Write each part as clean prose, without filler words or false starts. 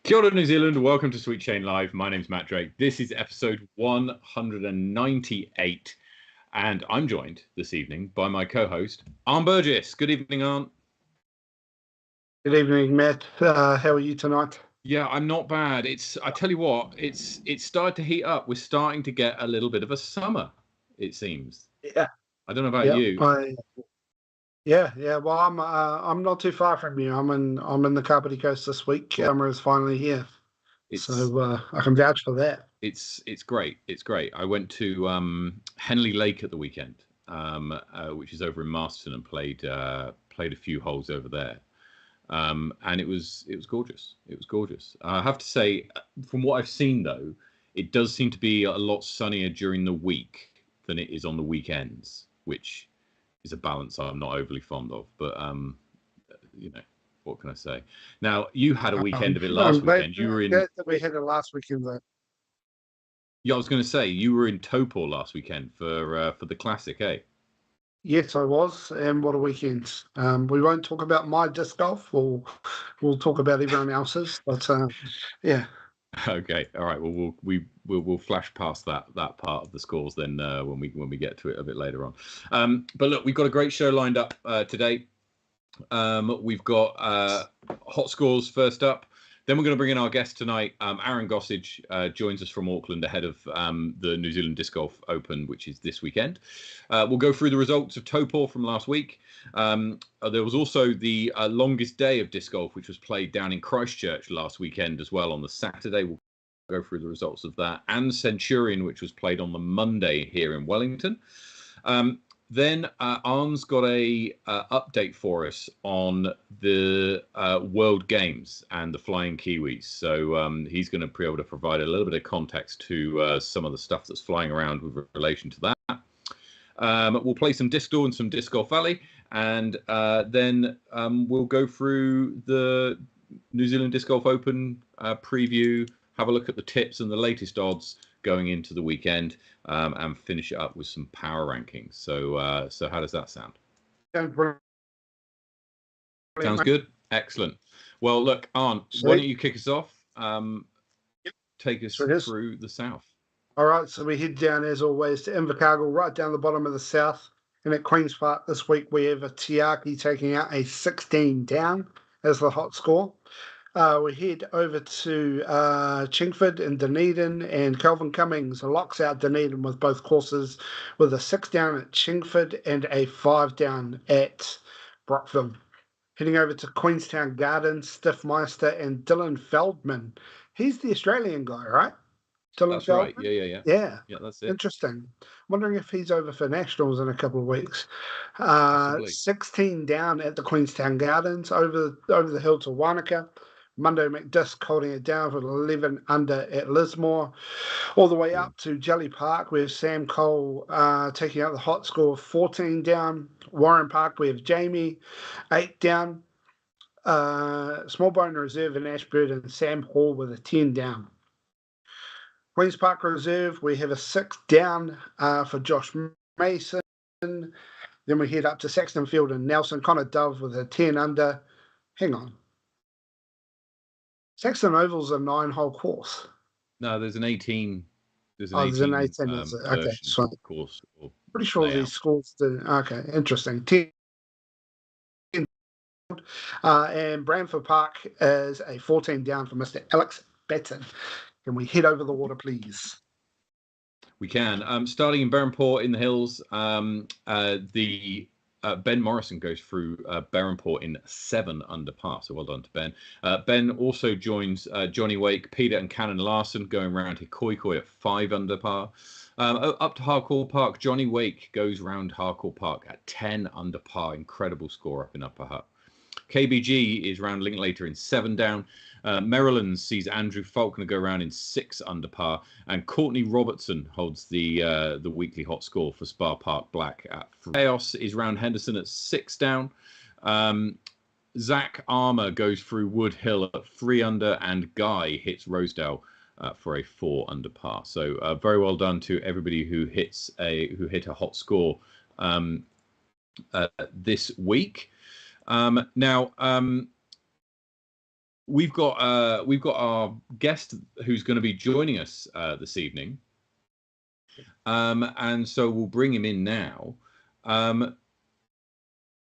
Kia ora, New Zealand. Welcome to Sweet Shane Live. My name's Matt Drake. This is episode 198, and I'm joined this evening by my co-host, Arne Burgess. Good evening, Arne. Good evening, Matt. How are you tonight? Yeah, I'm not bad. I tell you what, it's started to heat up. We're starting to get a little bit of a summer, it seems. Yeah. I don't know about you. Yeah. Well, I'm not too far from you. I'm in the Kapiti Coast this week. Summer is finally here, so I can vouch for that. It's great. It's great. I went to Henley Lake at the weekend, which is over in Marston, and played a few holes over there. And it was gorgeous. It was gorgeous. I have to say, from what I've seen though, it does seem to be a lot sunnier during the week than it is on the weekends, which is a balance I'm not overly fond of. But what can I say? Now, you had a weekend of it last weekend. You were in. We had it last weekend though. Yeah, I was going to say you were in Topor last weekend for the Classic, eh? Yes, I was, and what a weekend! We won't talk about my disc golf. We'll talk about everyone else's, but yeah. Okay, all right. Well, we'll flash past that part of the scores then when we get to it a bit later on. But look, we've got a great show lined up today. We've got hot scores first up. Then we're going to bring in our guest tonight. Aaron Gossage joins us from Auckland ahead of the New Zealand Disc Golf Open, which is this weekend. We'll go through the results of Topor from last week. There was also the longest day of disc golf, which was played down in Christchurch last weekend as well on the Saturday. We'll go through the results of that. And Centurion, which was played on the Monday here in Wellington. Then Arne's got a update for us on the World Games and the Flying Kiwis. So he's going to be able to provide a little bit of context to some of the stuff that's flying around with relation to that. We'll play some Disc Door and some Disc Golf Valley, and then we'll go through the New Zealand Disc Golf Open preview, have a look at the tips and the latest odds going into the weekend, and finish it up with some power rankings. So how does that sound? Sounds good. Excellent. Well, look, Arne, why don't you kick us off? Take us through the south. All right, so we head down as always to Invercargill, right down the bottom of the south. And at Queen's Park this week, we have a Tiaki taking out a 16 down as the hot score. We head over to Chingford and Dunedin, and Kelvin Cummings locks out Dunedin with both courses with a 6 down at Chingford and a 5 down at Brockville. Heading over to Queenstown Gardens, Steph Meister and Dylan Feldman. He's the Australian guy, right? That's right. Yeah. Yeah, that's it. Interesting. Wondering if he's over for nationals in a couple of weeks. 16 down at the Queenstown Gardens, over the hill to Wanaka. Mundo McDisc holding it down with 11 under at Lismore. All the way up to Jelly Park, we have Sam Cole taking out the hot score of 14 down. Warren Park, we have Jamie, 8 down. Smallbone Reserve in Ashford and Sam Hall with a 10 down. Queen's Park Reserve, we have a 6 down for Josh Mason. Then we head up to Saxton Field and Nelson. Connor Dove with a 10 under. Hang on. Saxton Oval's a 9-hole course. No, there's an 18. There's an 18, is it? Okay, so course. Pretty sure these scores do. Okay, interesting. 10. And Bramford Park is a 14 down for Mr. Alex Batten. Can we head over the water, please? We can. Starting in Berrenport in the hills, Ben Morrison goes through Berrenport in 7 under par, so well done to Ben. Ben also joins Johnny Wake, Peter and Cannon Larson going round Hikoikoi at 5 under par. Up to Harcourt Park, Johnny Wake goes round Harcourt Park at 10 under par. Incredible score up in Upper Hutt. KBG is round Linklater in 7 down. Maryland sees Andrew Faulkner go round in 6 under par, and Courtney Robertson holds the weekly hot score for Spa Park Black at 3. Chaos is round Henderson at 6 down. Zach Armour goes through Wood Hill at 3 under, and Guy hits Rosedale for a 4 under par. So very well done to everybody who hit a hot score this week. Now. we've got our guest who's going to be joining us this evening, and so we'll bring him in now.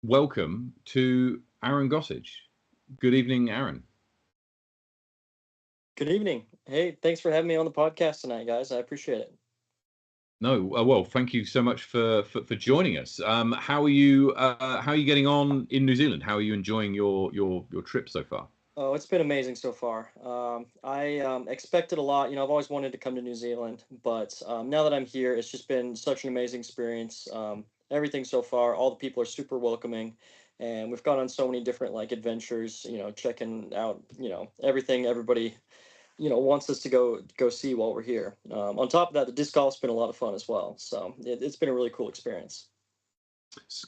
Welcome to Aaron Gossage. Good evening, Aaron. Good evening. Hey, thanks for having me on the podcast tonight, guys. I appreciate it. No, well, thank you so much for joining us. How are you getting on in New Zealand? How are you enjoying your trip so far? Oh, it's been amazing so far. I expected a lot. I've always wanted to come to New Zealand, but now that I'm here, it's just been such an amazing experience. Everything so far, all the people are super welcoming, and we've gone on so many different like adventures. Checking out everything everybody wants us to go see while we're here. On top of that, the disc golf's been a lot of fun as well. So it's been a really cool experience.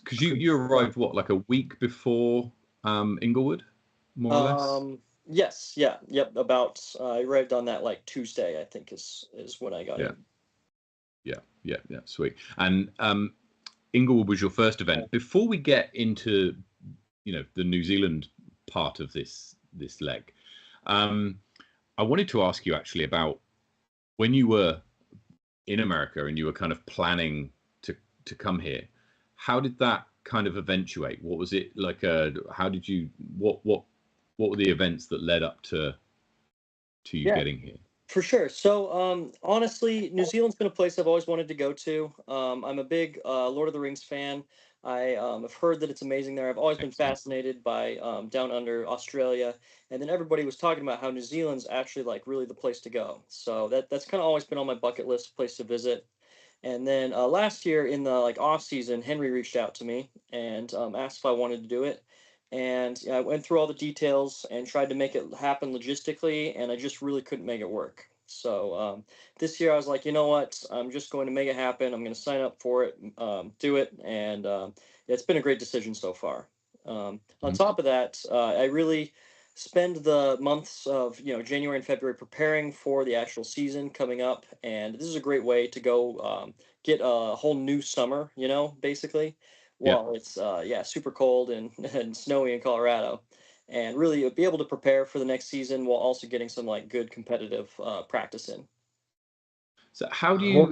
Because you arrived like a week before Inglewood, more or less. Yes, yeah, yep. About I arrived on that like Tuesday, I think is when I got in. Yeah, sweet. And Inglewood was your first event. Before we get into the New Zealand part of this leg, I wanted to ask you actually about when you were in America and you were kind of planning to come here. How did that kind of eventuate? What was it like? How did you? What were the events that led up to you getting here? For sure. So, honestly, New Zealand's been a place I've always wanted to go to. I'm a big Lord of the Rings fan. I have heard that it's amazing there. I've always been fascinated by down under Australia, and then everybody was talking about how New Zealand's actually like really the place to go. So that's kind of always been on my bucket list, place to visit. And then last year in the like off season, Henry reached out to me and asked if I wanted to do it. And I went through all the details and tried to make it happen logistically, and I just really couldn't make it work. So this year I was like, you know what? I'm just going to make it happen. I'm going to sign up for it, do it, and it's been a great decision so far. On top of that, I really spend the months of January and February preparing for the actual season coming up, and this is a great way to go get a whole new summer, basically. Well, it's super cold and, and snowy in Colorado, and really be able to prepare for the next season while also getting some like good competitive practice in. So how do you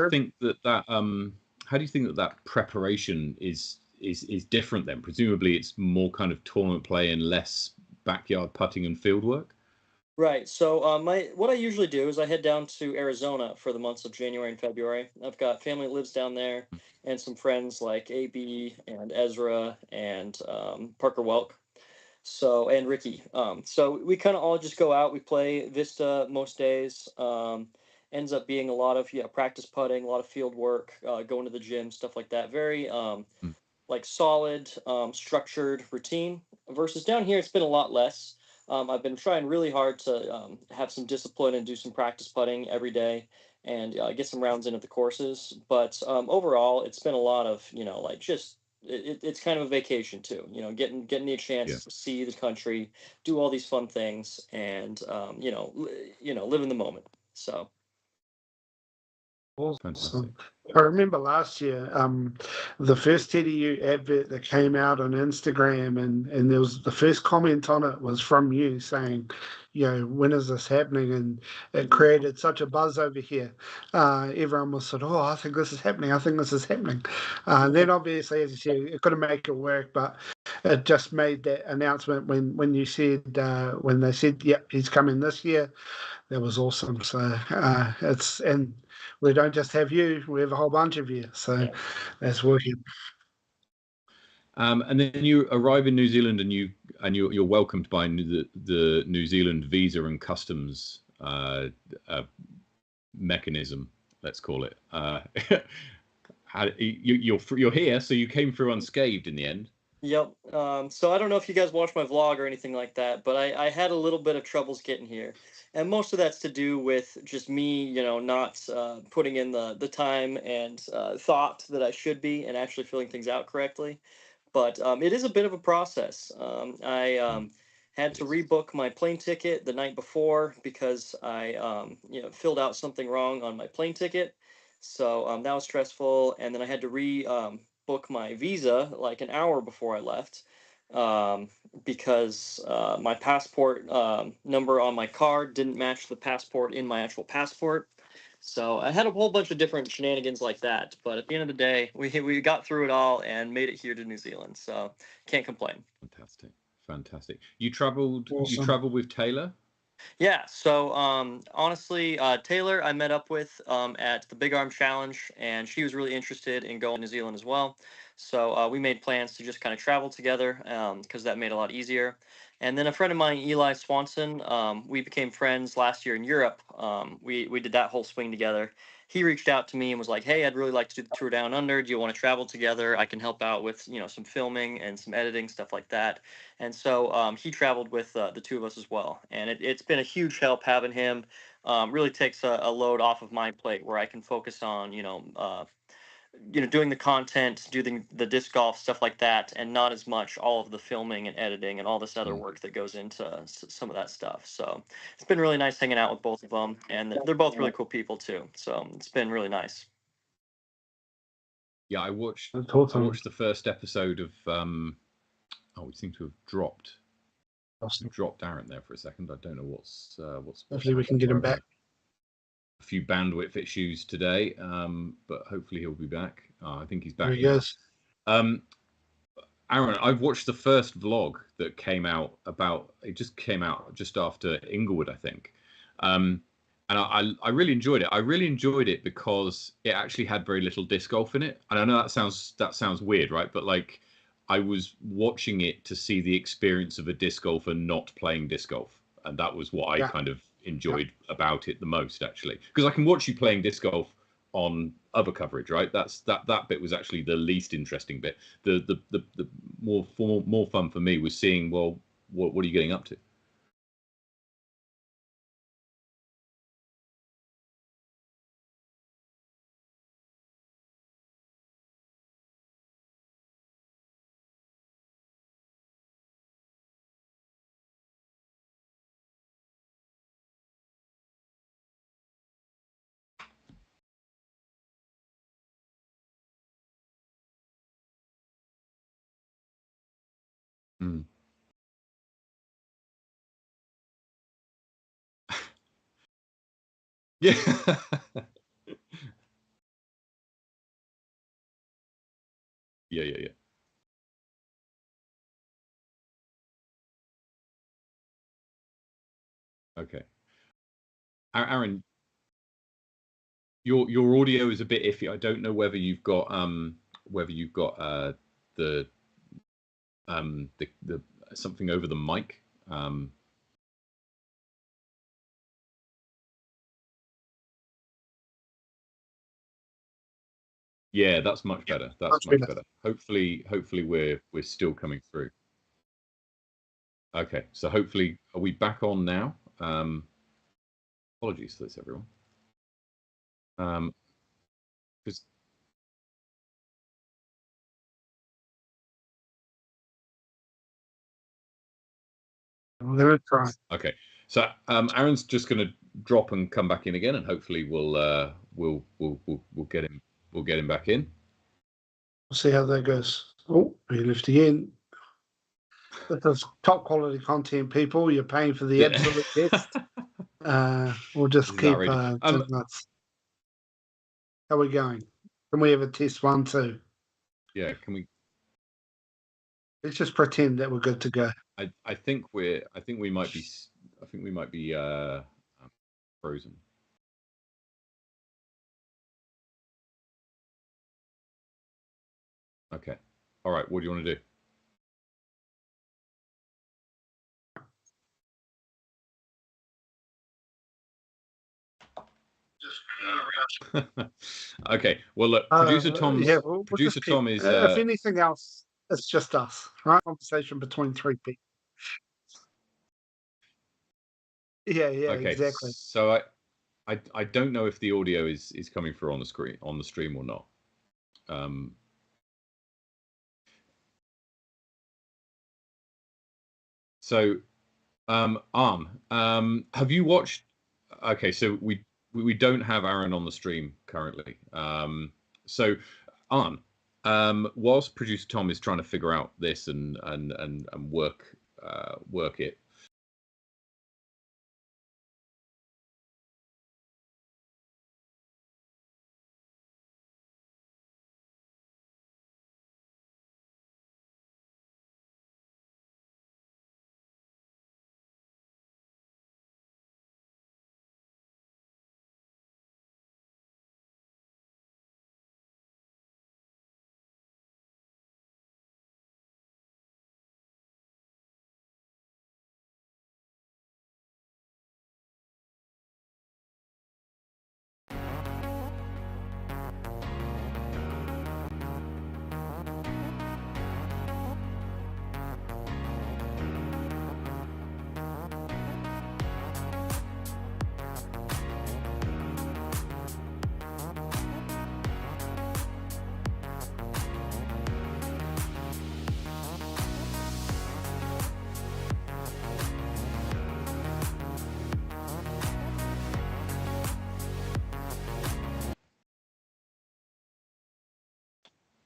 think that preparation is different then? Presumably it's more kind of tournament play and less backyard putting and field work. Right. So what I usually do is I head down to Arizona for the months of January and February. I've got family that lives down there and some friends like AB and Ezra and Parker Welk. So and Ricky. So we kind of all just go out. We play Vista most days. Ends up being a lot of practice putting, a lot of field work, going to the gym, stuff like that. Very like solid, structured routine. Versus down here, it's been a lot less. I've been trying really hard to have some discipline and do some practice putting every day and get some rounds in at the courses. But overall, it's been a lot of like just it's kind of a vacation too. Getting the chance to see the country, do all these fun things, and live in the moment. So. Awesome. I remember last year, the first TDU advert that came out on Instagram, and there was the first comment on it was from you saying, when is this happening? And it created such a buzz over here. Everyone was sort of, I think this is happening. I think this is happening. And then obviously, as you said, it couldn't make it work, but it just made that announcement when you said, when they said, yep, he's coming this year. That was awesome. So and we don't just have you; we have a whole bunch of you. So that's working. And then you arrive in New Zealand, and you're welcomed by the New Zealand visa and customs mechanism. Let's call it. You're here, so you came through unscathed in the end. Yep. So I don't know if you guys watched my vlog or anything like that, but I had a little bit of troubles getting here. And most of that's to do with just me, not putting in the time and thought that I should be and actually filling things out correctly. But it is a bit of a process. I had to rebook my plane ticket the night before because I filled out something wrong on my plane ticket. So that was stressful. And then I had to book my visa like an hour before I left. because my passport number on my card didn't match the passport in my actual passport. So I had a whole bunch of different shenanigans like that. But at the end of the day, we got through it all and made it here to New Zealand. So can't complain. Fantastic, fantastic. You travelled. Awesome. You travelled with Taylor. Yeah, so honestly, Taylor I met up with at the Big Arm Challenge, and she was really interested in going to New Zealand as well. So we made plans to just kind of travel together because that made it a lot easier. And then a friend of mine, Eli Swanson, we became friends last year in Europe. We did that whole swing together. He reached out to me and was like, "Hey, I'd really like to do the tour down under. Do you want to travel together? I can help out with some filming and some editing stuff like that." And so he traveled with the two of us as well, and it's been a huge help having him. Really takes a load off of my plate where I can focus on doing the content, doing the disc golf stuff like that, and not as much all of the filming and editing and all this other work that goes into some of that stuff. So it's been really nice hanging out with both of them, and they're both really cool people too. So it's been really nice. Yeah, I watched. That's awesome. I watched the first episode of. Oh, we seem to have dropped. Awesome. We've dropped Aaron there for a second. I don't know what's. Hopefully we can get him back. A few bandwidth issues today, but hopefully he'll be back. I think he's back. There he goes. Aaron, I've watched the first vlog that came out it just came out just after Inglewood, I think. And I really enjoyed it. I really enjoyed it because it actually had very little disc golf in it. And I know that sounds weird, right? But like, I was watching it to see the experience of a disc golfer not playing disc golf. And that was what I kind of enjoyed about it the most, actually, because I can watch you playing disc golf on other coverage, right? That bit was actually the least interesting bit. The more fun for me was seeing, well, what are you getting up to? Mm. Yeah. Yeah. Okay. Aaron, your audio is a bit iffy. I don't know whether you've got the the something over the mic. Yeah, that's much better. That's much better. Hopefully we're still coming through. Okay, so hopefully, are we back on now? Apologies for this, everyone. Because I'm gonna try. okay, so Aaron's just going to drop and come back in again, and hopefully we'll get him back in. We'll see how that goes. Oh, he left again. This is top quality content, people. You're paying for the absolute best. We'll just keep nuts. How are we going? Can we have a test 1, 2? Yeah, can we? Let's just pretend that we're good to go. I think we might be frozen. Okay. All right. What do you want to do? Okay. Well, look, producer Tom is. If anything else, it's just us, right? Conversation between 3 people. Yeah, okay, exactly. So I don't know if the audio is coming through on the stream or not. So, have you watched? Okay, so we don't have Aaron on the stream currently. So, Arn, whilst producer Tom is trying to figure out this and work it.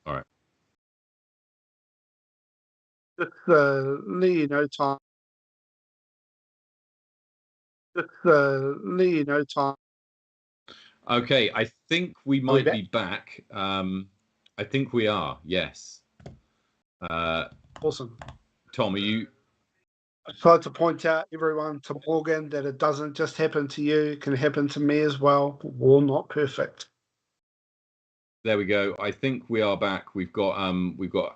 All right. Just let you know, Tom. Just let you know, Tom. Okay, I think we might back? be back. I think we are. Yes. Awesome. Tom, are you? I'd like to point out, everyone, to Morgan, that it doesn't just happen to you; it can happen to me as well. We're not perfect. There we go. I think we are back. We've got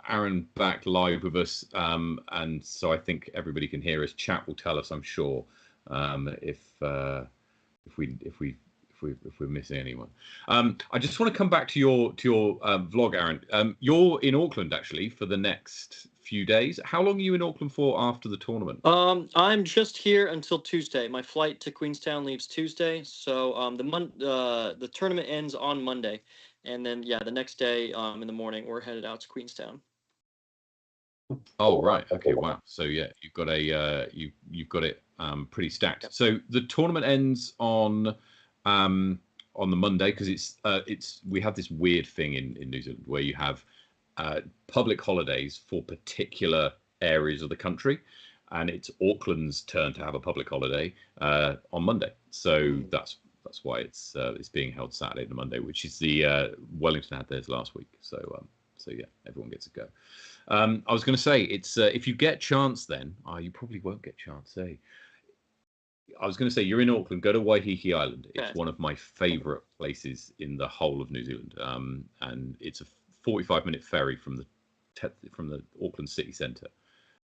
Aaron back live with us, and so I think everybody can hear us. Chat will tell us, I'm sure, if we're missing anyone. I just want to come back to your vlog, Aaron. You're in Auckland actually for the next few days. How long are you in Auckland for after the tournament? I'm just here until Tuesday. My flight to Queenstown leaves Tuesday, so the tournament ends on Monday, and then the next day in the morning we're headed out to Queenstown. Oh right, okay, wow. So yeah, you've got you've got it pretty stacked. Yep. So the tournament ends on the Monday because it's we have this weird thing in New Zealand where you have public holidays for particular areas of the country, and it's Auckland's turn to have a public holiday on Monday. So that's why it's being held Saturday to Monday, which is the Wellington had theirs last week. So yeah, everyone gets a go. I was going to say it's if you get chance, then you probably won't get chance. I was going to say you're in Auckland. Go to Waiheke Island. It's one of my favourite places in the whole of New Zealand, and it's a 45-minute ferry from the Auckland city centre,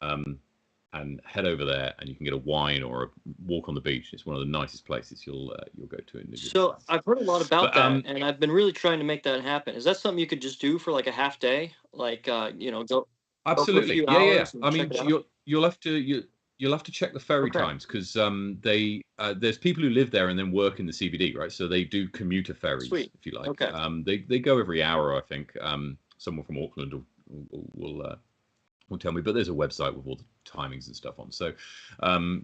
and head over there, and you can get a wine or a walk on the beach. It's one of the nicest places you'll go to in New Zealand. So I've heard a lot about that, and I've been really trying to make that happen. Is that something you could just do for like a half day, like go? Absolutely, go for a few hours I mean, you'll have to check the ferry Okay. times because there's people who live there and then work in the CBD, right? So they do commuter ferries, Sweet. if you like. Okay. They go every hour, I think. Someone from Auckland will tell me, but there's a website with all the timings and stuff on. So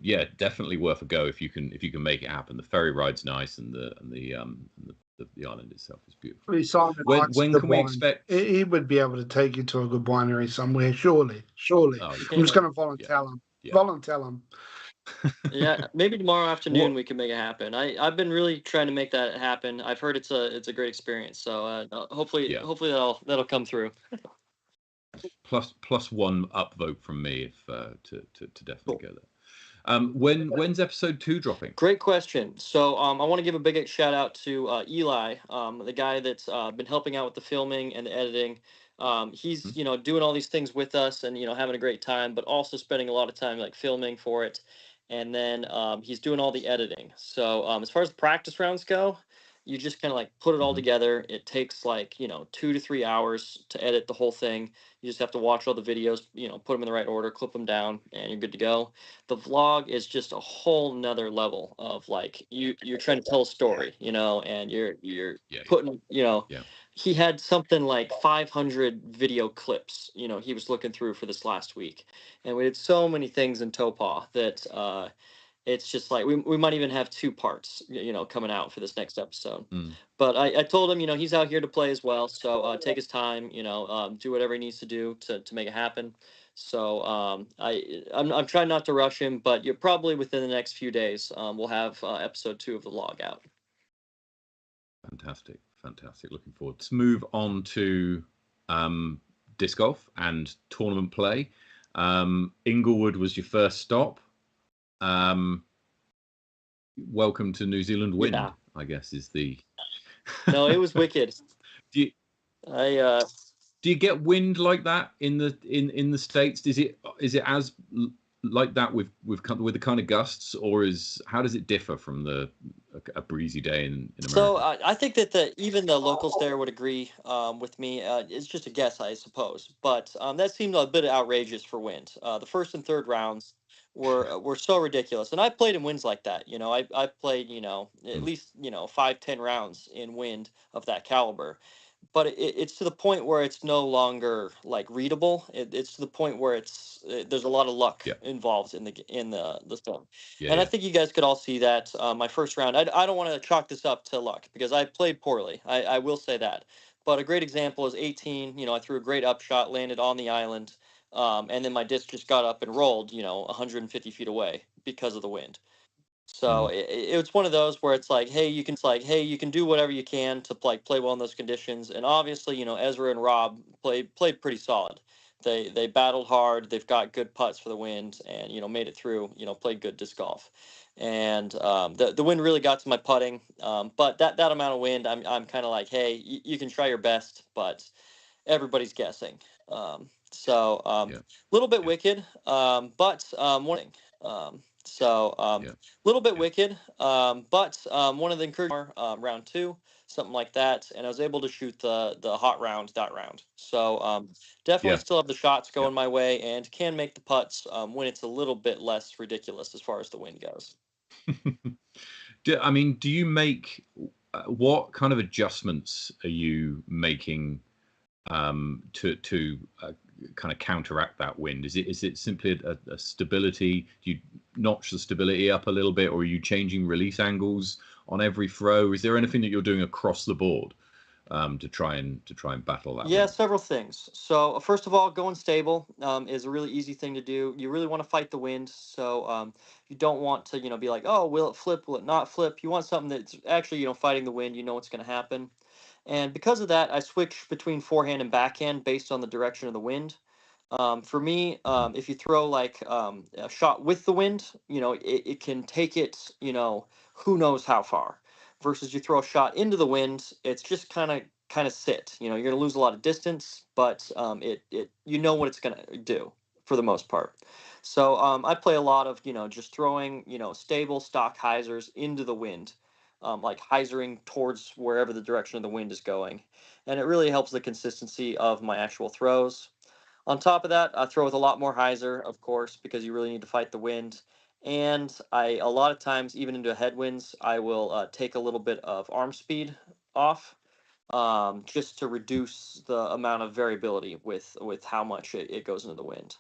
yeah, definitely worth a go if you can make it happen. The ferry ride's nice, and the island itself is beautiful. Simon When can we expect? He would be able to take you to a good winery somewhere, surely. Oh, yeah. I'm just going to volunteer him. Yeah. Volunteer him. Yeah, maybe tomorrow afternoon we can make it happen. I've been really trying to make that happen. I've heard it's a great experience. So hopefully that'll come through. Plus one upvote from me if to definitely go there. When's episode 2 dropping? Great question. So I want to give a big shout out to Eli, the guy that's been helping out with the filming and the editing. He's doing all these things with us and having a great time, but also spending a lot of time like filming for it, and then he's doing all the editing. So as far as the practice rounds go, you just kind of like put it all together. It takes like 2 to 3 hours to edit the whole thing. You just have to watch all the videos, put them in the right order, clip them down, and you're good to go. The vlog is just a whole nother level of like you're trying to tell a story, and you're putting, he had something like 500 video clips, he was looking through for this last week, and we did so many things in Topah that it's just like we might even have 2 parts, coming out for this next episode. Mm. But I told him, he's out here to play as well, so take his time, do whatever he needs to do to make it happen. So I'm trying not to rush him, but you're probably within the next few days we'll have episode 2 of the log out. Fantastic. Looking forward. Let's move on to disc golf and tournament play. Inglewood was your first stop. Welcome to New Zealand wind, Yeah. I guess is the. No, it was wicked. Do you get wind like that in the States? Is it as like that with the kind of gusts, or how does it differ from a breezy day in America? So I think that even the locals there would agree with me. It's just a guess, I suppose, but that seemed a bit outrageous for wind. The first and third rounds were so ridiculous, and I played in winds like that. I've played at least 5-10 rounds in wind of that caliber. But it's to the point where it's no longer like readable. It's to the point where there's a lot of luck involved in the storm. And I think you guys could all see that. My first round, I don't want to chalk this up to luck because I played poorly. I will say that. But a great example is 18. I threw a great upshot, landed on the island, and then my disc just got up and rolled 150 feet away because of the wind. So it's one of those where it's like, hey, you can do whatever you can to play well in those conditions. And obviously, Ezra and Rob played pretty solid. They battled hard. They've got good putts for the wind, and made it through. Played good disc golf, and the wind really got to my putting. But that amount of wind, I'm kind of like, hey, you can try your best, but everybody's guessing. Little bit wicked, but warning. Little bit wicked, but one of the encouraging round 2, something like that, and I was able to shoot the hot round that round. So definitely still have the shots going my way, and can make the putts when it's a little bit less ridiculous as far as the wind goes. Do you make what kind of adjustments are you making to kind of counteract that wind? Is it simply a stability? Do you notch the stability up a little bit, or are you changing release angles on every throw? Is there anything that you're doing across the board to try and battle that wind? Several things. So first of all, going stable is a really easy thing to do. You really want to fight the wind, so you don't want to be like, oh, will it flip, will it not flip? You want something that's actually fighting the wind. You know what's going to happen. And because of that, I switch between forehand and backhand based on the direction of the wind. For me, if you throw like a shot with the wind, it can take it, who knows how far. Versus you throw a shot into the wind, it's just kind of sit. You're going to lose a lot of distance, but what it's going to do for the most part. So I play a lot of just throwing stable stock hyzers into the wind. Like hyzering towards wherever the direction of the wind is going. And it really helps the consistency of my actual throws. On top of that, I throw with a lot more hyzer, of course, because you really need to fight the wind. And a lot of times, even into headwinds, I will take a little bit of arm speed off, just to reduce the amount of variability with how much it goes into the wind.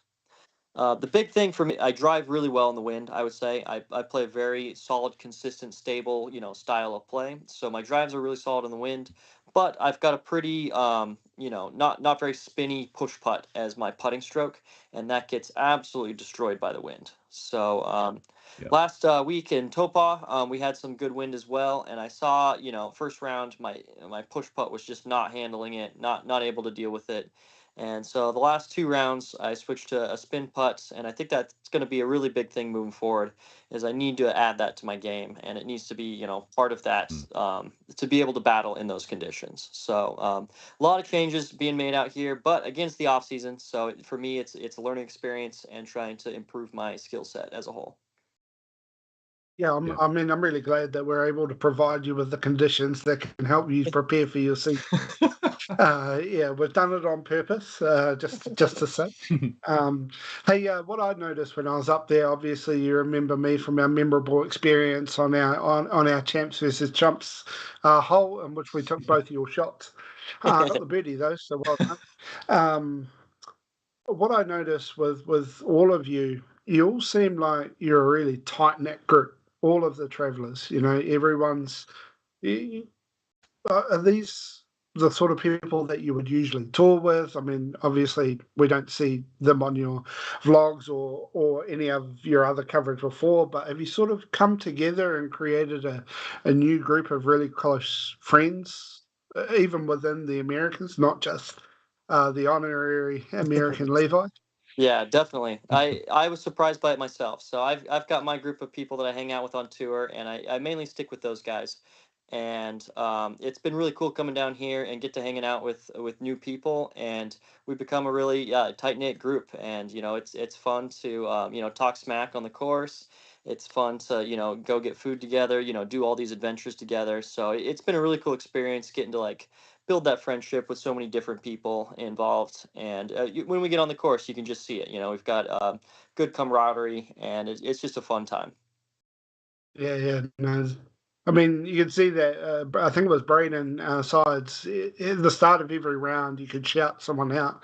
The big thing for me, I drive really well in the wind, I would say. I play a very solid, consistent, stable, style of play. So my drives are really solid in the wind, but I've got a pretty, not very spinny push putt as my putting stroke, and that gets absolutely destroyed by the wind. So last week in Topah, we had some good wind as well, and I saw, first round, my push putt was just not handling it, not able to deal with it. And so the last 2 rounds, I switched to a spin putt, and I think that's going to be a really big thing moving forward. Is I need to add that to my game, and it needs to be part of that to be able to battle in those conditions. So a lot of changes being made out here, but against the off season. So for me, it's a learning experience and trying to improve my skill set as a whole. Yeah, I'm really glad that we're able to provide you with the conditions that can help you prepare for your season. We've done it on purpose, just to say. What I noticed when I was up there, obviously you remember me from our memorable experience on our Champs versus Chumps hole, in which we took both of your shots. Got the birdie though, so well done. What I noticed with all of you you all seem like you're a really tight knit group. All of the travelers, everyone's. Are these the sort of people that you would usually tour with? I mean, obviously, we don't see them on your vlogs or any of your other coverage before, but have you sort of come together and created a new group of really close friends, even within the Americans, not just the honorary American Levi? Yeah, definitely. I was surprised by it myself. So I've got my group of people that I hang out with on tour, and I mainly stick with those guys. And it's been really cool coming down here and get to hanging out with new people, and we become a really tight knit group. And it's fun to talk smack on the course. It's fun to go get food together. Do all these adventures together. So it's been a really cool experience getting to like build that friendship with so many different people involved. And when we get on the course, you can just see it. We've got good camaraderie, and it's just a fun time. Yeah, yeah. No, I mean, you can see that. I think it was Braden Sides. At the start of every round, you could shout someone out.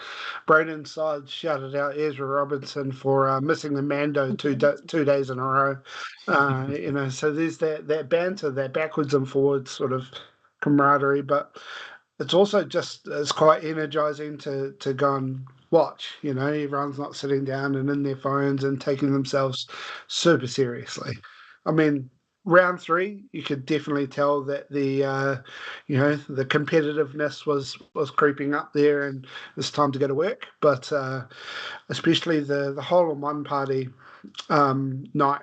Braden Sides shouted out Ezra Robinson for missing the Mando 2 days in a row. So there's that banter, that backwards and forwards sort of camaraderie. But it's also it's quite energizing to go and watch. Everyone's not sitting down and in their phones and taking themselves super seriously. I mean, round three, you could definitely tell that the competitiveness was creeping up there, and it's time to go to work. But especially the hole in one party night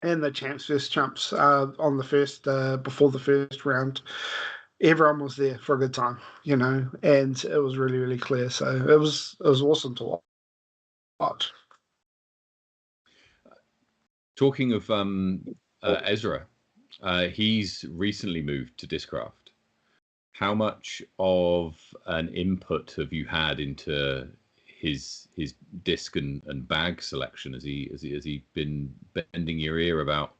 and the champs versus chumps on the first before the first round, everyone was there for a good time, and it was really really clear. So it was awesome to watch. Talking of Ezra, he's recently moved to Discraft. How much of an input have you had into his disc and bag selection? Has he been bending your ear about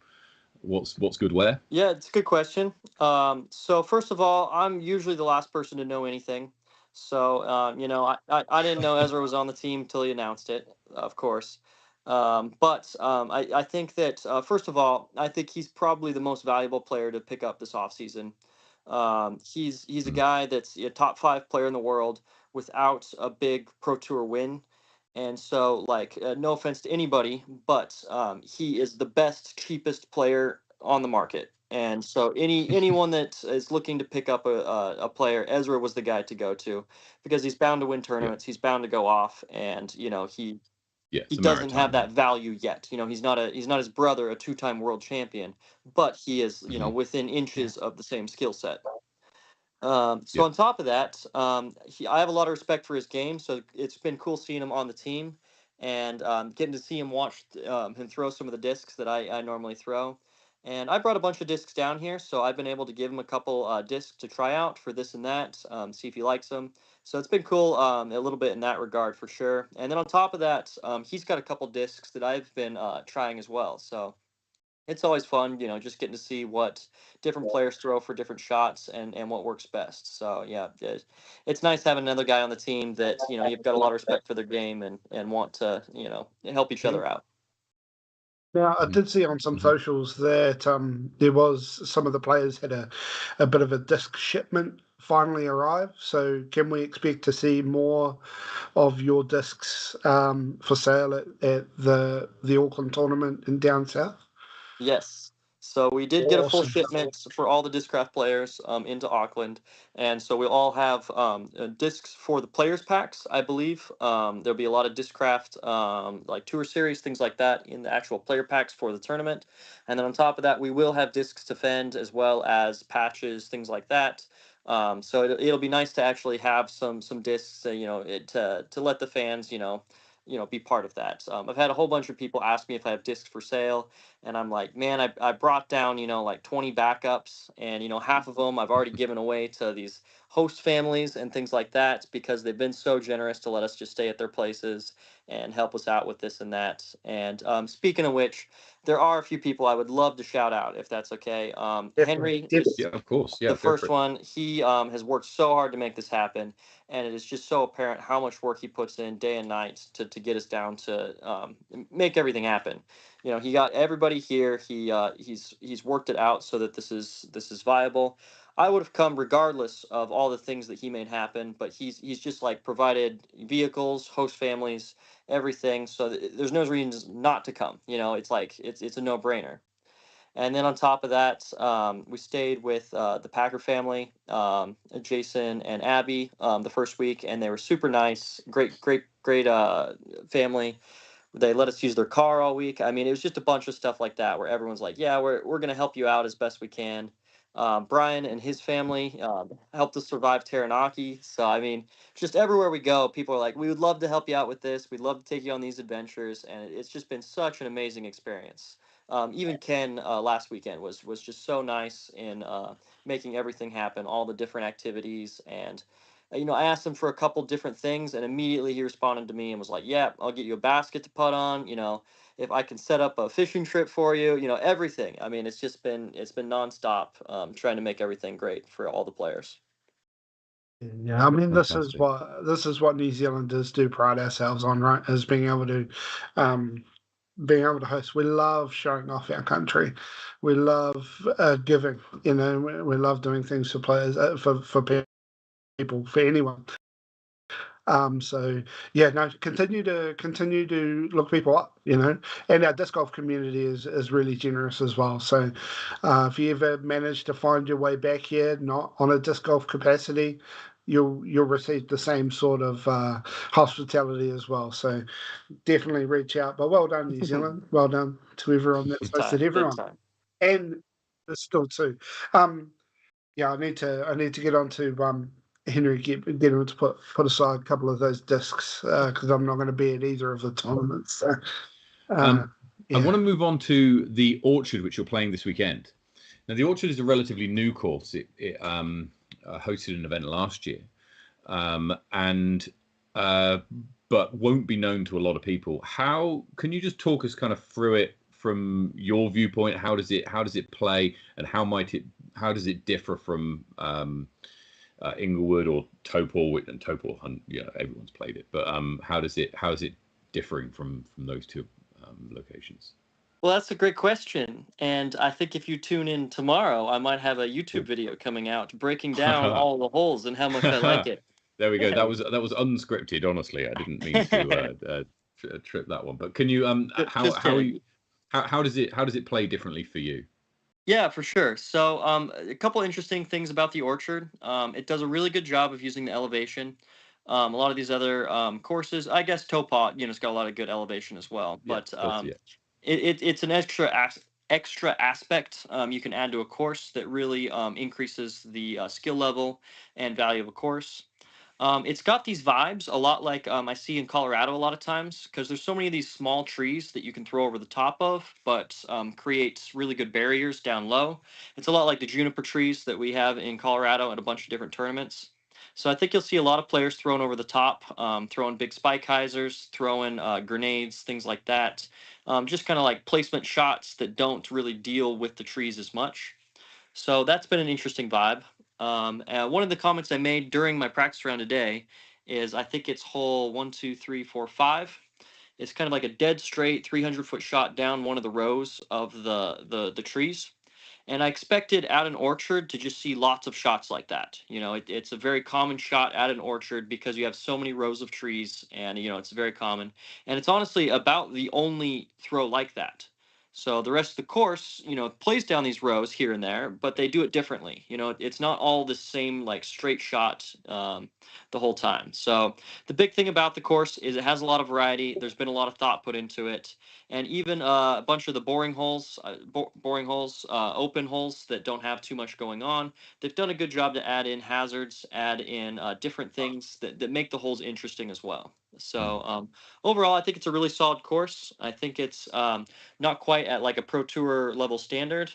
what's good where? Yeah, it's a good question. So first of all, I'm usually the last person to know anything. So I didn't know Ezra was on the team until he announced it, of course. But I think that first of all, I think he's probably the most valuable player to pick up this offseason. He's a guy that's a top 5 player in the world without a big Pro Tour win. And so, like, no offense to anybody, but he is the best, cheapest player on the market. And so, anyone that is looking to pick up a player, Ezra was the guy to go to, because he's bound to win tournaments. He's bound to go off, and he doesn't have that value yet. He's not his brother, a 2-time world champion, but he is within inches of the same skill set. So on top of that, I have a lot of respect for his game. So it's been cool seeing him on the team, and getting to see him watch him throw some of the discs that I normally throw. And I brought a bunch of discs down here, so I've been able to give him a couple discs to try out for this and that, see if he likes them. So it's been cool a little bit in that regard for sure. And then on top of that, he's got a couple discs that I've been trying as well. So it's always fun, just getting to see what different players throw for different shots and what works best. So yeah, it's nice having another guy on the team that you've got a lot of respect for their game and want to help each other out. Now, I did see on some socials that there was some of the players had a bit of a disc shipment finally arrive. So, can we expect to see more of your discs for sale at the Auckland tournament in down south? Yes. So we did get a full Awesome. shipment for all the Discraft players into Auckland, and so we'll all have discs for the players packs. I believe there'll be a lot of Discraft like tour series, things like that, in the actual player packs for the tournament. And then on top of that, we will have discs to fend as well as patches, things like that. So it'll be nice to actually have some discs, to let the fans, be part of that. I've had a whole bunch of people ask me if I have discs for sale. And I'm like, man, I brought down, like 20 backups, and, half of them I've already given away to these host families and things like that, because they've been so generous to let us just stay at their places and help us out with this and that. And speaking of which, there are a few people I would love to shout out, if that's okay. Definitely, Henry definitely. is Yeah, of course. Yeah, the go for first it. one. He has worked so hard to make this happen, and it is just so apparent how much work he puts in day and night to get us down to make everything happen. You know, he got everybody here. He's worked it out so that this is viable. I would have come regardless of all the things that he made happen, but he's just like provided vehicles, host families, everything. So there's no reason not to come. You know, it's like it's a no brainer. And then on top of that, we stayed with the Packer family, Jason and Abby, the first week, and they were super nice, great family. They let us use their car all week. I mean, it was just a bunch of stuff like that where everyone's like, "Yeah, we're gonna help you out as best we can." Brian and his family helped us survive Taranaki. So I mean, just everywhere we go, people are like, "We would love to help you out with this. We'd love to take you on these adventures," and it's just been such an amazing experience. Even Ken last weekend was just so nice in making everything happen, all the different activities, and I asked him for a couple different things, and immediately he responded to me and was like, "Yeah, I'll get you a basket to put on. If I can set up a fishing trip for you, everything." I mean, it's been nonstop, trying to make everything great for all the players. Yeah, I mean, Fantastic. this is what New Zealanders do pride ourselves on, right? Is um, being able to host. We love showing off our country. We love giving. We love doing things for players, for people, for anyone. So yeah, no, continue to look people up, and our disc golf community is really generous as well. So if you ever manage to find your way back here, not on a disc golf capacity, you'll receive the same sort of hospitality as well. So definitely reach out. But well done, New Zealand. Well done to everyone that's Big time, hosted big everyone, time. and still too. Yeah, I need to get on to Henry, get him to put aside a couple of those discs because I'm not going to be at either of the tournaments. So, I yeah, want to move on to the Orchard, which you're playing this weekend. Now, the Orchard is a relatively new course. It hosted an event last year, and but won't be known to a lot of people. How can you just talk us kind of through it from your viewpoint? How does it play, and how does it differ from Inglewood or Topol? And Topol, everyone's played it, but how is it differing from those two locations? Well, that's a great question. And I think if you tune in tomorrow, I might have a YouTube video coming out breaking down all the holes and how much I like it. There we go. That was unscripted. Honestly, I didn't mean to trip that one. But can you Just kidding. how does it play differently for you? Yeah, for sure. So, a couple interesting things about the orchard. It does a really good job of using the elevation. A lot of these other courses, I guess Topot, it's got a lot of good elevation as well. Yeah, But does, yeah. it's an extra aspect you can add to a course that really increases the skill level and value of a course. It's got these vibes a lot like I see in Colorado a lot of times because there's so many of these small trees that you can throw over the top of, but creates really good barriers down low. It's a lot like the juniper trees that we have in Colorado at a bunch of different tournaments. So I think you'll see a lot of players throwing over the top, throwing big spike hyzers, throwing grenades, things like that. Just kind of like placement shots that don't really deal with the trees as much. So that's been an interesting vibe. One of the comments I made during my practice round today is I think it's hole 1, 2, 3, 4, 5. It's kind of like a dead straight 300-foot shot down one of the rows of the trees. And I expected at an orchard to just see lots of shots like that. It's a very common shot at an orchard because you have so many rows of trees, and it's very common. And it's honestly about the only throw like that. So the rest of the course, plays down these rows here and there, but they do it differently. It's not all the same like straight shot the whole time. So the big thing about the course is it has a lot of variety. There's been a lot of thought put into it, and even a bunch of the open holes that don't have too much going on. They've done a good job to add in hazards, add in different things that make the holes interesting as well. So overall, I think it's a really solid course. I think it's not quite at like a Pro Tour level standard.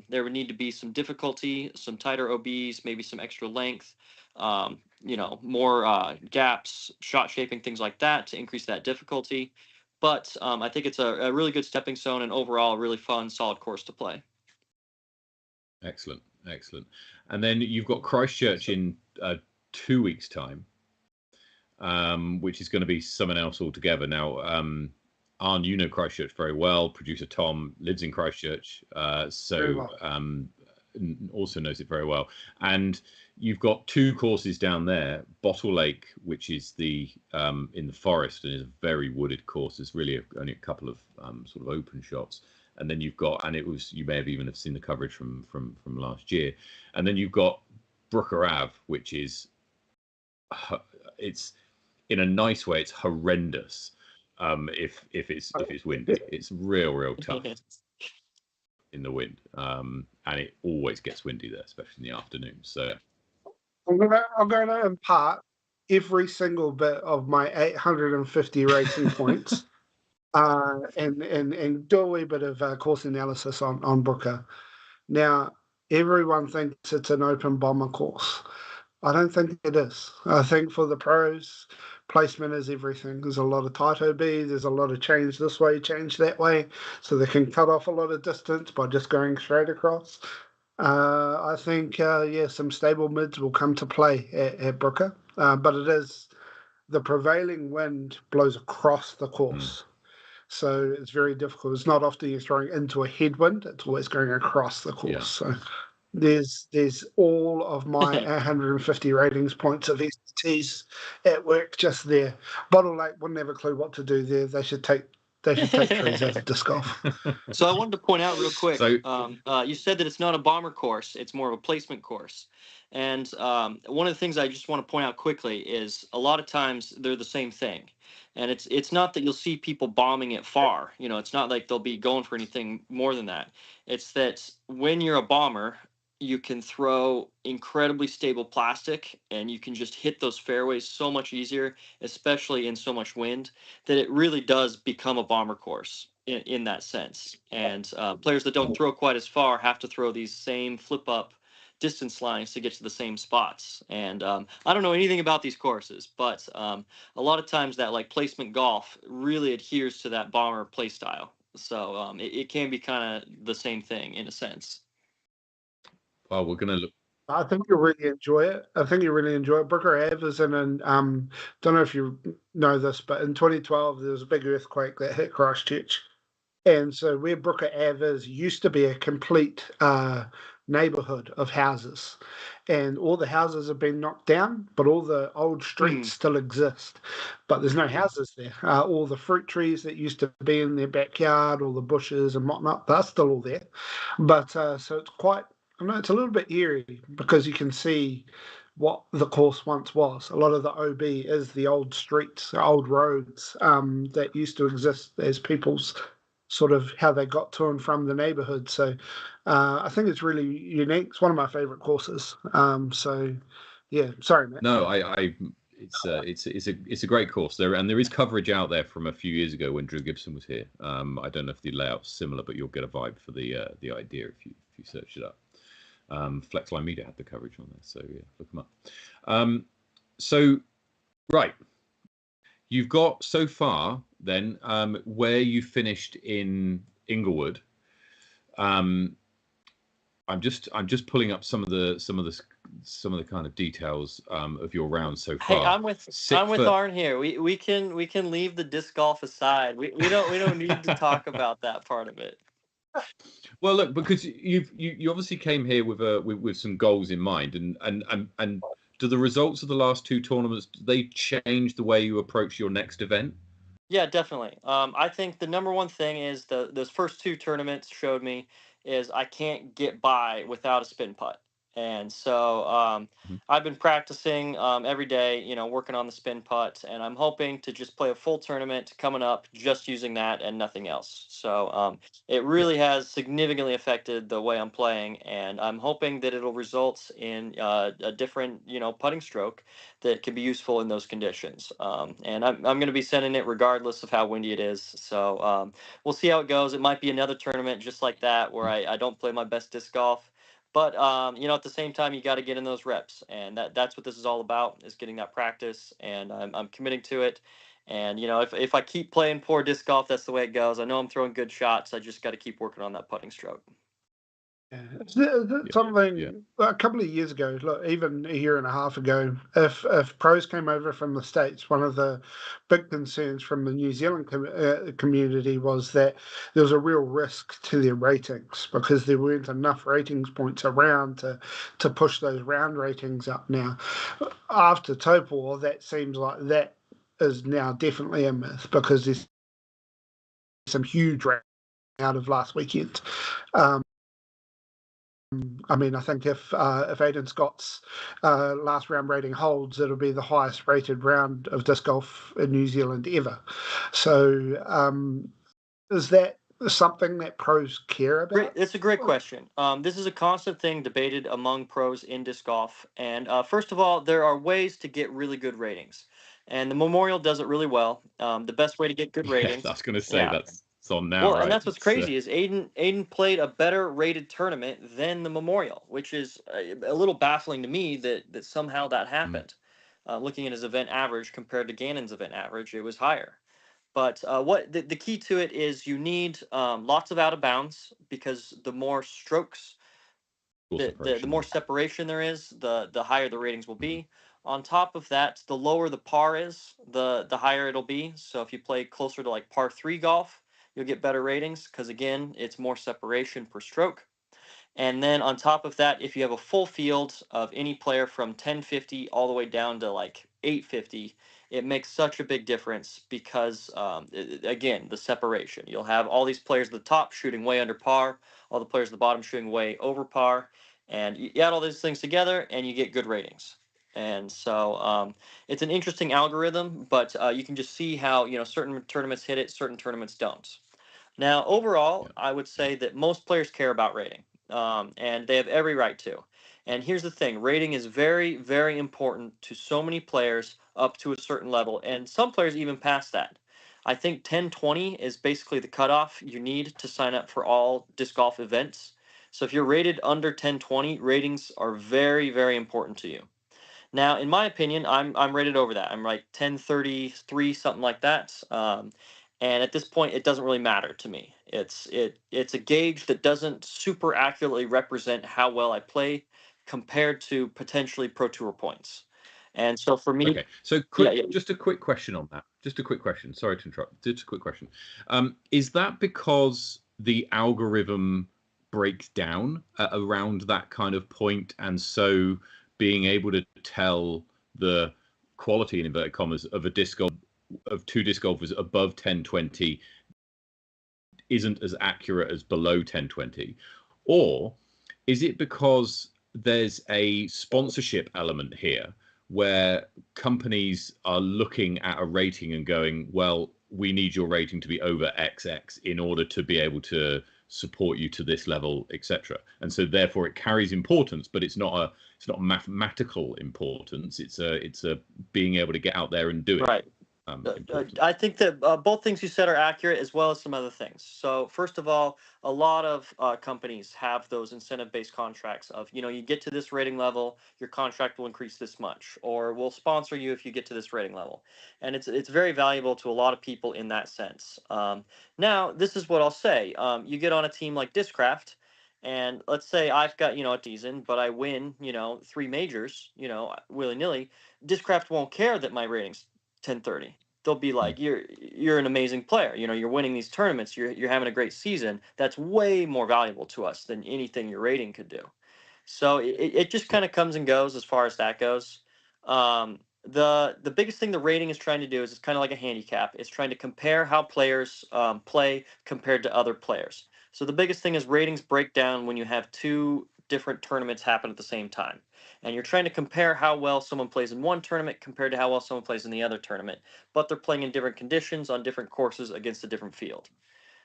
There would need to be some difficulty, some tighter OBs, maybe some extra length. more gaps, shot shaping, things like that to increase that difficulty. But I think it's a really good stepping stone and overall a really fun, solid course to play. Excellent. And then you've got Christchurch in 2 weeks' time, which is going to be someone else altogether. Now, Arne, you know Christchurch very well. Producer Tom lives in Christchurch, so also knows it very well. And you've got 2 courses down there. Bottle Lake, which is the in the forest and is a very wooded course. There's really only a couple of sort of open shots. And then you've got, and it was, you may have even have seen the coverage from last year. And then you've got Brooker Ave, which is, it's in a nice way, it's horrendous. If it's windy, it's real tough in the wind, and it always gets windy there, especially in the afternoon. So I'm going to impart every single bit of my 850 racing points, and do a wee bit of course analysis on Brooker. Now, everyone thinks it's an open bomber course. I don't think it is. I think for the pros, placement is everything. There's a lot of Taito B, there's a lot of change this way, change that way, so they can cut off a lot of distance by just going straight across. I think, some stable mids will come to play at Brooker, but it is the prevailing wind blows across the course. So it's very difficult. It's not often you're throwing into a headwind, it's always going across the course. Yeah. So there's all of my 150 ratings points of STs at work just there. Bottle Lake wouldn't have a clue what to do there. They should take trees out of disc golf. So I wanted to point out real quick. So- you said that it's not a bomber course; it's more of a placement course. And one of the things I just want to point out quickly is a lot of times they're the same thing. And it's not that you'll see people bombing it far. It's not like they'll be going for anything more than that. It's that when you're a bomber, you can throw incredibly stable plastic and you can just hit those fairways so much easier, especially in so much wind, that it really does become a bomber course in that sense. And players that don't throw quite as far have to throw these same flip up distance lines to get to the same spots. And I don't know anything about these courses, but a lot of times that like placement golf really adheres to that bomber play style. So it can be kind of the same thing in a sense. Well, we're going to look. I think you'll really enjoy it. Brooker Ave is in an don't know if you know this, but in 2012 there was a big earthquake that hit Christchurch, and so where Brooker Ave is used to be a complete neighborhood of houses, and all the houses have been knocked down, but all the old streets still exist, but there's no houses there. All the fruit trees that used to be in their backyard, all the bushes and whatnot, they're still all there, but so it's quite. I know it's a little bit eerie because you can see what the course once was. A lot of the OB is the old streets, old roads that used to exist as people's sort of how they got to and from the neighborhood. So I think it's really unique. It's one of my favorite courses. So yeah, sorry, Matt. No, it's a great course there, and there is coverage out there from a few years ago when Drew Gibson was here. I don't know if the layout's similar, but you'll get a vibe for the idea if you search it up. Flexline Media had the coverage on there, so yeah, look them up. So right, you've got so far then where you finished in Inglewood. I'm just pulling up some of the kind of details of your round so far. Hey, I'm with Arne here. We can leave the disc golf aside. We don't need to talk about that part of it. Well, look, because you obviously came here with some goals in mind, and do the results of the last 2 tournaments, do they change the way you approach your next event? Yeah, definitely. I think the number one thing is those first 2 tournaments showed me is I can't get by without a spin putt. And so I've been practicing every day, working on the spin putt, and I'm hoping to just play a full tournament coming up just using that and nothing else. So it really has significantly affected the way I'm playing, and I'm hoping that it'll result in a different, putting stroke that can be useful in those conditions. And I'm going to be sending it regardless of how windy it is. So we'll see how it goes. It might be another tournament just like that where I don't play my best disc golf. But at the same time, you got to get in those reps, and that's what this is all about, is getting that practice. And I'm committing to it. And if I keep playing poor disc golf, that's the way it goes. I know I'm throwing good shots. I just got to keep working on that putting stroke. Yeah. Something a couple of years ago, look, even a year and a half ago, if pros came over from the States, one of the big concerns from the New Zealand community was that there was a real risk to their ratings because there weren't enough ratings points around to push those round ratings up. Now, after Topol, that seems like that is now definitely a myth because there's some huge out of last weekend. I mean, I think if Aidan Scott's last round rating holds, it'll be the highest rated round of disc golf in New Zealand ever. So, is that something that pros care about? It's a great question. This is a constant thing debated among pros in disc golf. And first of all, there are ways to get really good ratings, and the Memorial does it really well. The best way to get good ratings. I was going to say that's on now. Well, right? and that's what's crazy is Aidan played a better rated tournament than the Memorial, which is a little baffling to me that somehow that happened. Looking at his event average compared to Gannon's event average, it was higher. But what the key to it is, you need lots of out of bounds, because the more strokes, the more separation there is, the higher the ratings will be. On top of that, the lower the par is, the higher it'll be. So if you play closer to like par 3 golf, you'll get better ratings because, again, it's more separation per stroke. And then on top of that, if you have a full field of any player from 1050 all the way down to like 850, it makes such a big difference because, again, the separation. You'll have all these players at the top shooting way under par, all the players at the bottom shooting way over par, and you add all these things together and you get good ratings. And so it's an interesting algorithm, but you can just see how certain tournaments hit it, certain tournaments don't. Now, overall, I would say that most players care about rating, and they have every right to. And here's the thing, rating is very, very important to so many players up to a certain level, and some players even past that. I think 1020 is basically the cutoff you need to sign up for all disc golf events. So if you're rated under 1020, ratings are very, very important to you. Now, in my opinion, I'm rated over that. I'm like 1033, something like that. And at this point, it doesn't really matter to me. It's a gauge that doesn't super accurately represent how well I play compared to potentially Pro Tour points. And so for me, okay. So just a quick question on that. Just a quick question. Sorry to interrupt. Just a quick question. Is that because the algorithm breaks down around that kind of point, and so being able to tell the quality, in inverted commas, of a disc golf of two disc golfers above 1020 isn't as accurate as below 1020? Or is it because there's a sponsorship element here where companies are looking at a rating and going, well, we need your rating to be over XX in order to be able to support you to this level, etc. And so therefore it carries importance, but it's not a mathematical importance. It's a being able to get out there and do it. Right. I think that both things you said are accurate, as well as some other things. So first of all, a lot of companies have those incentive-based contracts of, you get to this rating level, your contract will increase this much, or we'll sponsor you if you get to this rating level. And it's very valuable to a lot of people in that sense. Now, this is what I'll say. You get on a team like Discraft, and let's say I've got, a season, but I win, 3 majors, willy-nilly. Discraft won't care that my rating's 1030. They'll be like, you're an amazing player. You're winning these tournaments. You're having a great season. That's way more valuable to us than anything your rating could do. So it just kind of comes and goes as far as that goes. The biggest thing the rating is trying to do is it's kind of like a handicap. It's trying to compare how players play compared to other players. So the biggest thing is ratings break down when you have 2 different tournaments happen at the same time. And you're trying to compare how well someone plays in one tournament compared to how well someone plays in the other tournament. But they're playing in different conditions on different courses against a different field.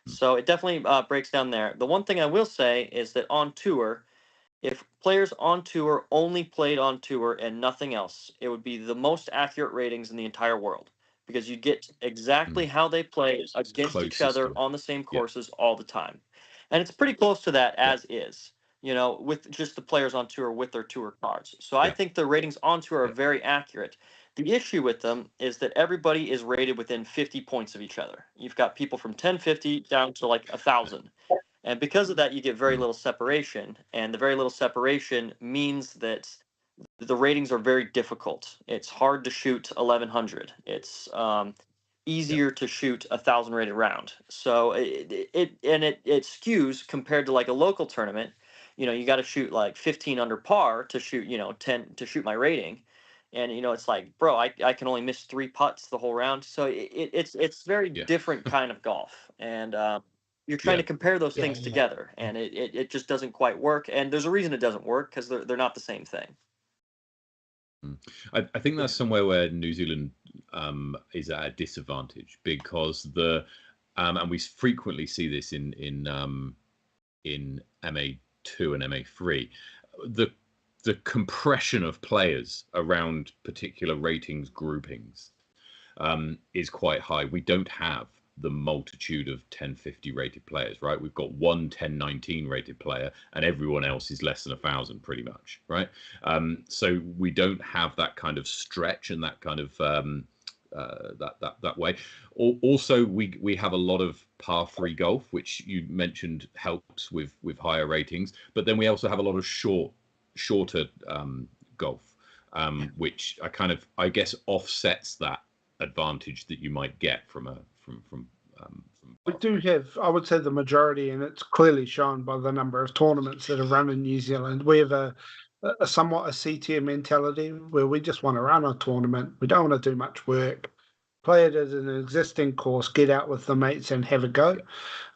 So it definitely breaks down there. The one thing I will say is that on tour, if players on tour only played on tour and nothing else, it would be the most accurate ratings in the entire world, because you get exactly how they play against each other on the same courses all the time. And it's pretty close to that as is. with just the players on tour with their tour cards. So I Yeah. think the ratings on tour are very accurate. The issue with them is that everybody is rated within 50 points of each other. You've got people from 1050 down to like 1,000. And because of that, you get very Mm. little separation. And the very little separation means that the ratings are very difficult. It's hard to shoot 1,100. It's easier to shoot 1,000 rated round. So it skews compared to like a local tournament. You got to shoot like 15 under par to shoot 10 to shoot my rating. And it's like, bro, I can only miss 3 putts the whole round. So it's very Yeah. different kind of golf. And you're trying Yeah. to compare those Yeah, things yeah. together, and it just doesn't quite work. And there's a reason it doesn't work, because they're not the same thing. I think that's somewhere where New Zealand is at a disadvantage, because and we frequently see this in MA2 and MA3, the compression of players around particular ratings groupings is quite high. We don't have the multitude of 1050 rated players, right? We've got one 1019 rated player, and everyone else is less than 1,000, pretty much, right? So we don't have that kind of stretch and that kind of that way. Also, we have a lot of par 3 golf, which you mentioned helps with higher ratings, but then we also have a lot of shorter golf, which I guess offsets that advantage that you might get from We do have, I would say, the majority, and it's clearly shown by the number of tournaments that have run in New Zealand. We have a somewhat a C-tier mentality where we just want to run a tournament. We don't want to do much work. Play it as an existing course, get out with the mates and have a go.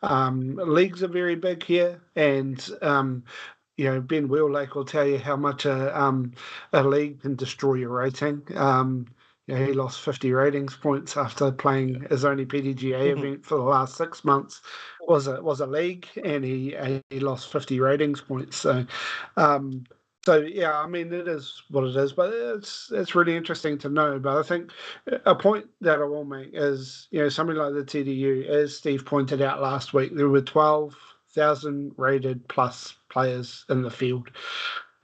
Leagues are very big here, and Ben Wheellake will tell you how much a league can destroy your rating. He lost 50 ratings points after playing his only PDGA event for the last 6 months. Was a league, and he lost 50 ratings points. So, yeah, I mean, it is what it is, but it's really interesting to know. But I think a point that I will make is, something like the TDU, as Steve pointed out last week, there were 12,000 rated plus players in the field,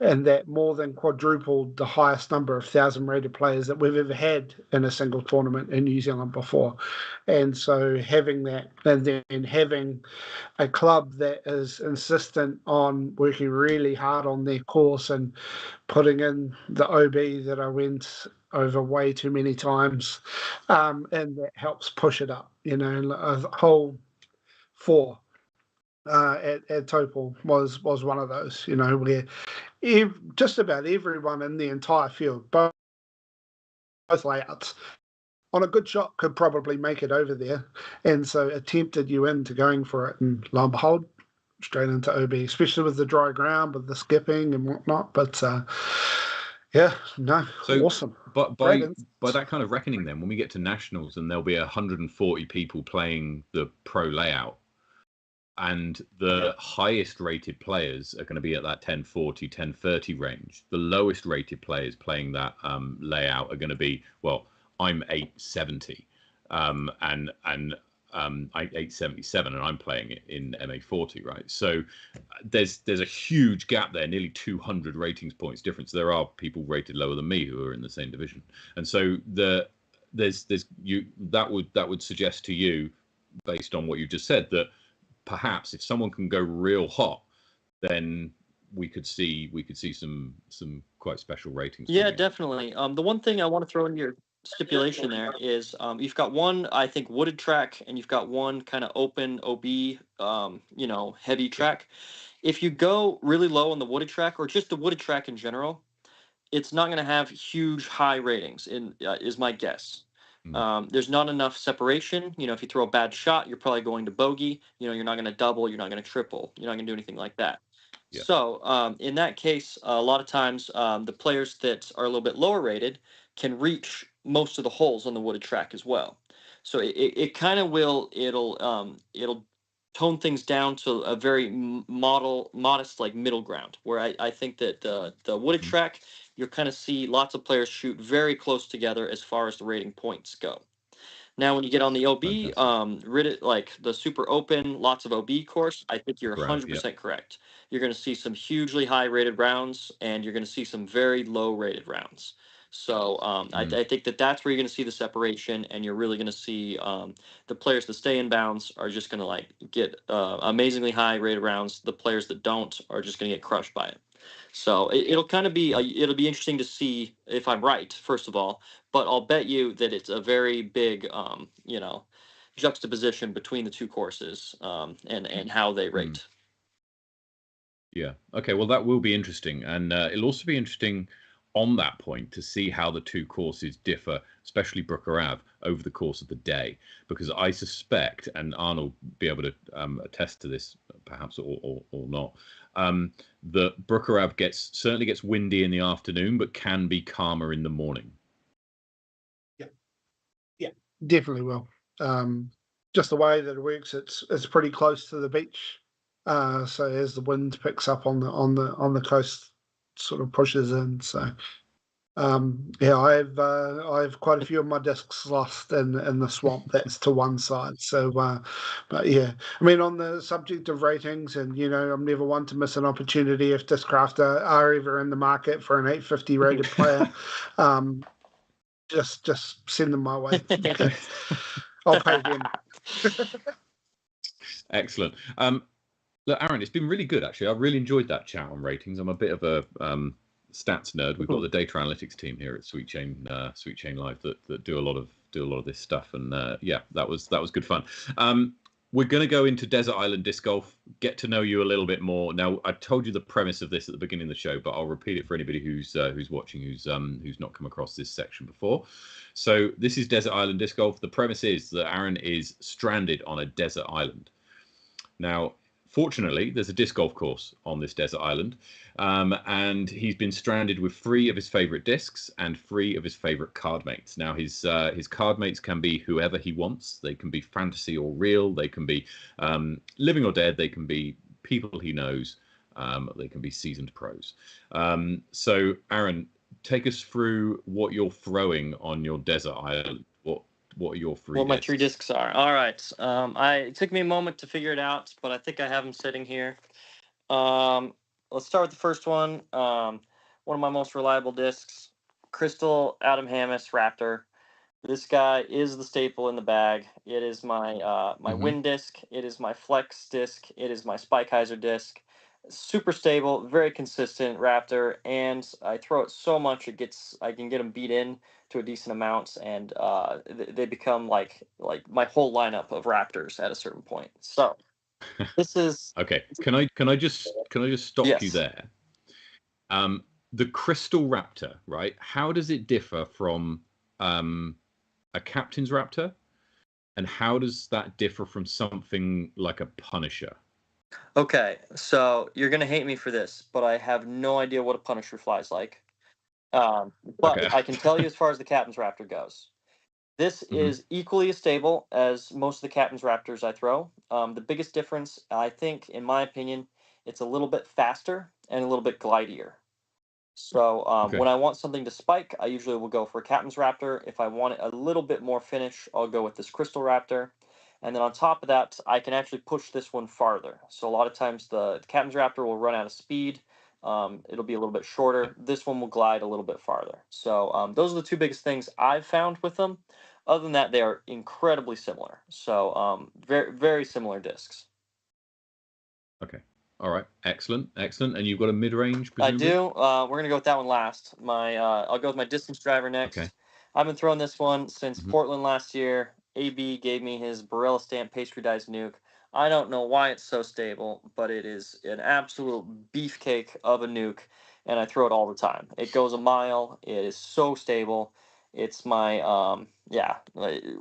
and that more than quadrupled the highest number of 1,000 rated players that we've ever had in a single tournament in New Zealand before. And so having that, and then having a club that is insistent on working really hard on their course and putting in the OB that I went over way too many times, and that helps push it up. A whole 4 at Topol was one of those, where just about everyone in the entire field, both layouts, on a good shot could probably make it over there, and so tempted you into going for it, and lo and behold, straight into OB, especially with the dry ground, with the skipping and whatnot. But yeah, no, So, awesome. But by that kind of reckoning, then when we get to nationals and there'll be 140 people playing the pro layout, and the highest rated players are going to be at that 1040, 1030 range. The lowest rated players playing that layout are going to be, well, I'm 870, and I'm 877, and I'm playing it in MA40, right? So there's a huge gap there, nearly 200 ratings points difference. There are people rated lower than me who are in the same division, and so that would suggest to you, based on what you just said, that perhaps if someone can go real hot, then we could see some quite special ratings. Yeah, definitely. The one thing I want to throw in your stipulation there is you've got one, I think, wooded track, and you've got one kind of open OB, heavy track. If you go really low on the wooded track, or just the wooded track in general, it's not going to have huge high ratings, is my guess. There's not enough separation. If you throw a bad shot, you're probably going to bogey. You're not going to double. You're not going to triple. You're not going to do anything like that. Yeah. So in that case, a lot of times the players that are a little bit lower rated can reach most of the holes on the wooded track as well. So it kind of it'll tone things down to a very modest like middle ground, where I think that the wooded track, you'll kind of see lots of players shoot very close together as far as the rating points go. Now, when you get on the OB, Fantastic. like the super open, lots of OB course, I think you're Brad, yeah. 100% correct. You're going to see some hugely high rated rounds, and you're going to see some very low rated rounds. So I think that's where you're going to see the separation, and you're really going to see the players that stay in bounds are just going to like get amazingly high rated rounds. The players that don't are just going to get crushed by it. So it'll kind of be it'll be interesting to see if I'm right, first of all. But I'll bet you that it's a very big juxtaposition between the two courses and how they rate. Yeah. Okay. Well, that will be interesting, and it'll also be interesting on that point to see how the two courses differ, especially Brooker Ave, over the course of the day, because I suspect, and Arnold will be able to attest to this, perhaps or not, that Brooker Ave certainly gets windy in the afternoon, but can be calmer in the morning. Yeah, definitely will. Just the way that it works, it's pretty close to the beach. So as the wind picks up on the coast, sort of pushes in. So yeah, I've quite a few of my discs lost in the swamp. That's to one side. So but yeah, I mean, on the subject of ratings, and I'm never one to miss an opportunity if Discraft are ever in the market for an 850 rated player. Just send them my way. I'll pay them. Excellent. Look, Aaron, it's been really good, actually. I've really enjoyed that chat on ratings. I'm a bit of a stats nerd. We've got the data analytics team here at Sweet Chain Live that do a lot of this stuff, and yeah, that was good fun. We're going to go into Desert Island Disc Golf, get to know you a little bit more. Now, I told you the premise of this at the beginning of the show, but I'll repeat it for anybody who's watching, who's not come across this section before. So this is Desert Island Disc Golf. The premise is that Aaron is stranded on a desert island. Now, fortunately, there's a disc golf course on this desert island, and he's been stranded with 3 of his favorite discs and 3 of his favorite card mates. Now, his card mates can be whoever he wants. They can be fantasy or real. They can be living or dead. They can be people he knows. They can be seasoned pros. So, Aaron, take us through what you're throwing on your desert island. What are your 3 What my discs? 3 discs are. All right. It took me a moment to figure it out, but I think I have them sitting here. Let's start with the first one. One of my most reliable discs, Crystal Adam Hammis Raptor. This guy is the staple in the bag. It is my Wind disc. It is my Flex disc. It is my Spikeiser disc. Super stable, very consistent Raptor, and I throw it so much I can get them beat in to a decent amount, and they become like my whole lineup of Raptors at a certain point. So this is okay. Can I just stop you yes. there? The Crystal Raptor, right? How does it differ from a Captain's Raptor, and how does that differ from something like a Punisher? Okay, so you're gonna hate me for this, but I have no idea what a Punisher flies like. But Okay. I can tell you as far as the Captain's Raptor goes. This is equally as stable as most of the Captain's Raptors I throw. The biggest difference, I think, in my opinion, it's a little bit faster and a little bit glidier. So Okay. when I want something to spike, I usually will go for a Captain's Raptor. If I want it a little bit more finish, I'll go with this Crystal Raptor. And then on top of that, I can actually push this one farther. So a lot of times the Captain's Raptor will run out of speed. It'll be a little bit shorter. This one will glide a little bit farther. So those are the 2 biggest things I've found with them. Other than that, they are incredibly similar. So very, very similar discs. Okay. All right. Excellent. And you've got a mid-range, I presumably? do. We're gonna go with that one last. I'll go with my distance driver next. Okay. I've been throwing this one since Portland last year. AB gave me his Barella Stamp pastry diced nuke. I don't know why it's so stable, but it is an absolute beefcake of a nuke, and I throw it all the time. It goes a mile. It is so stable. It's my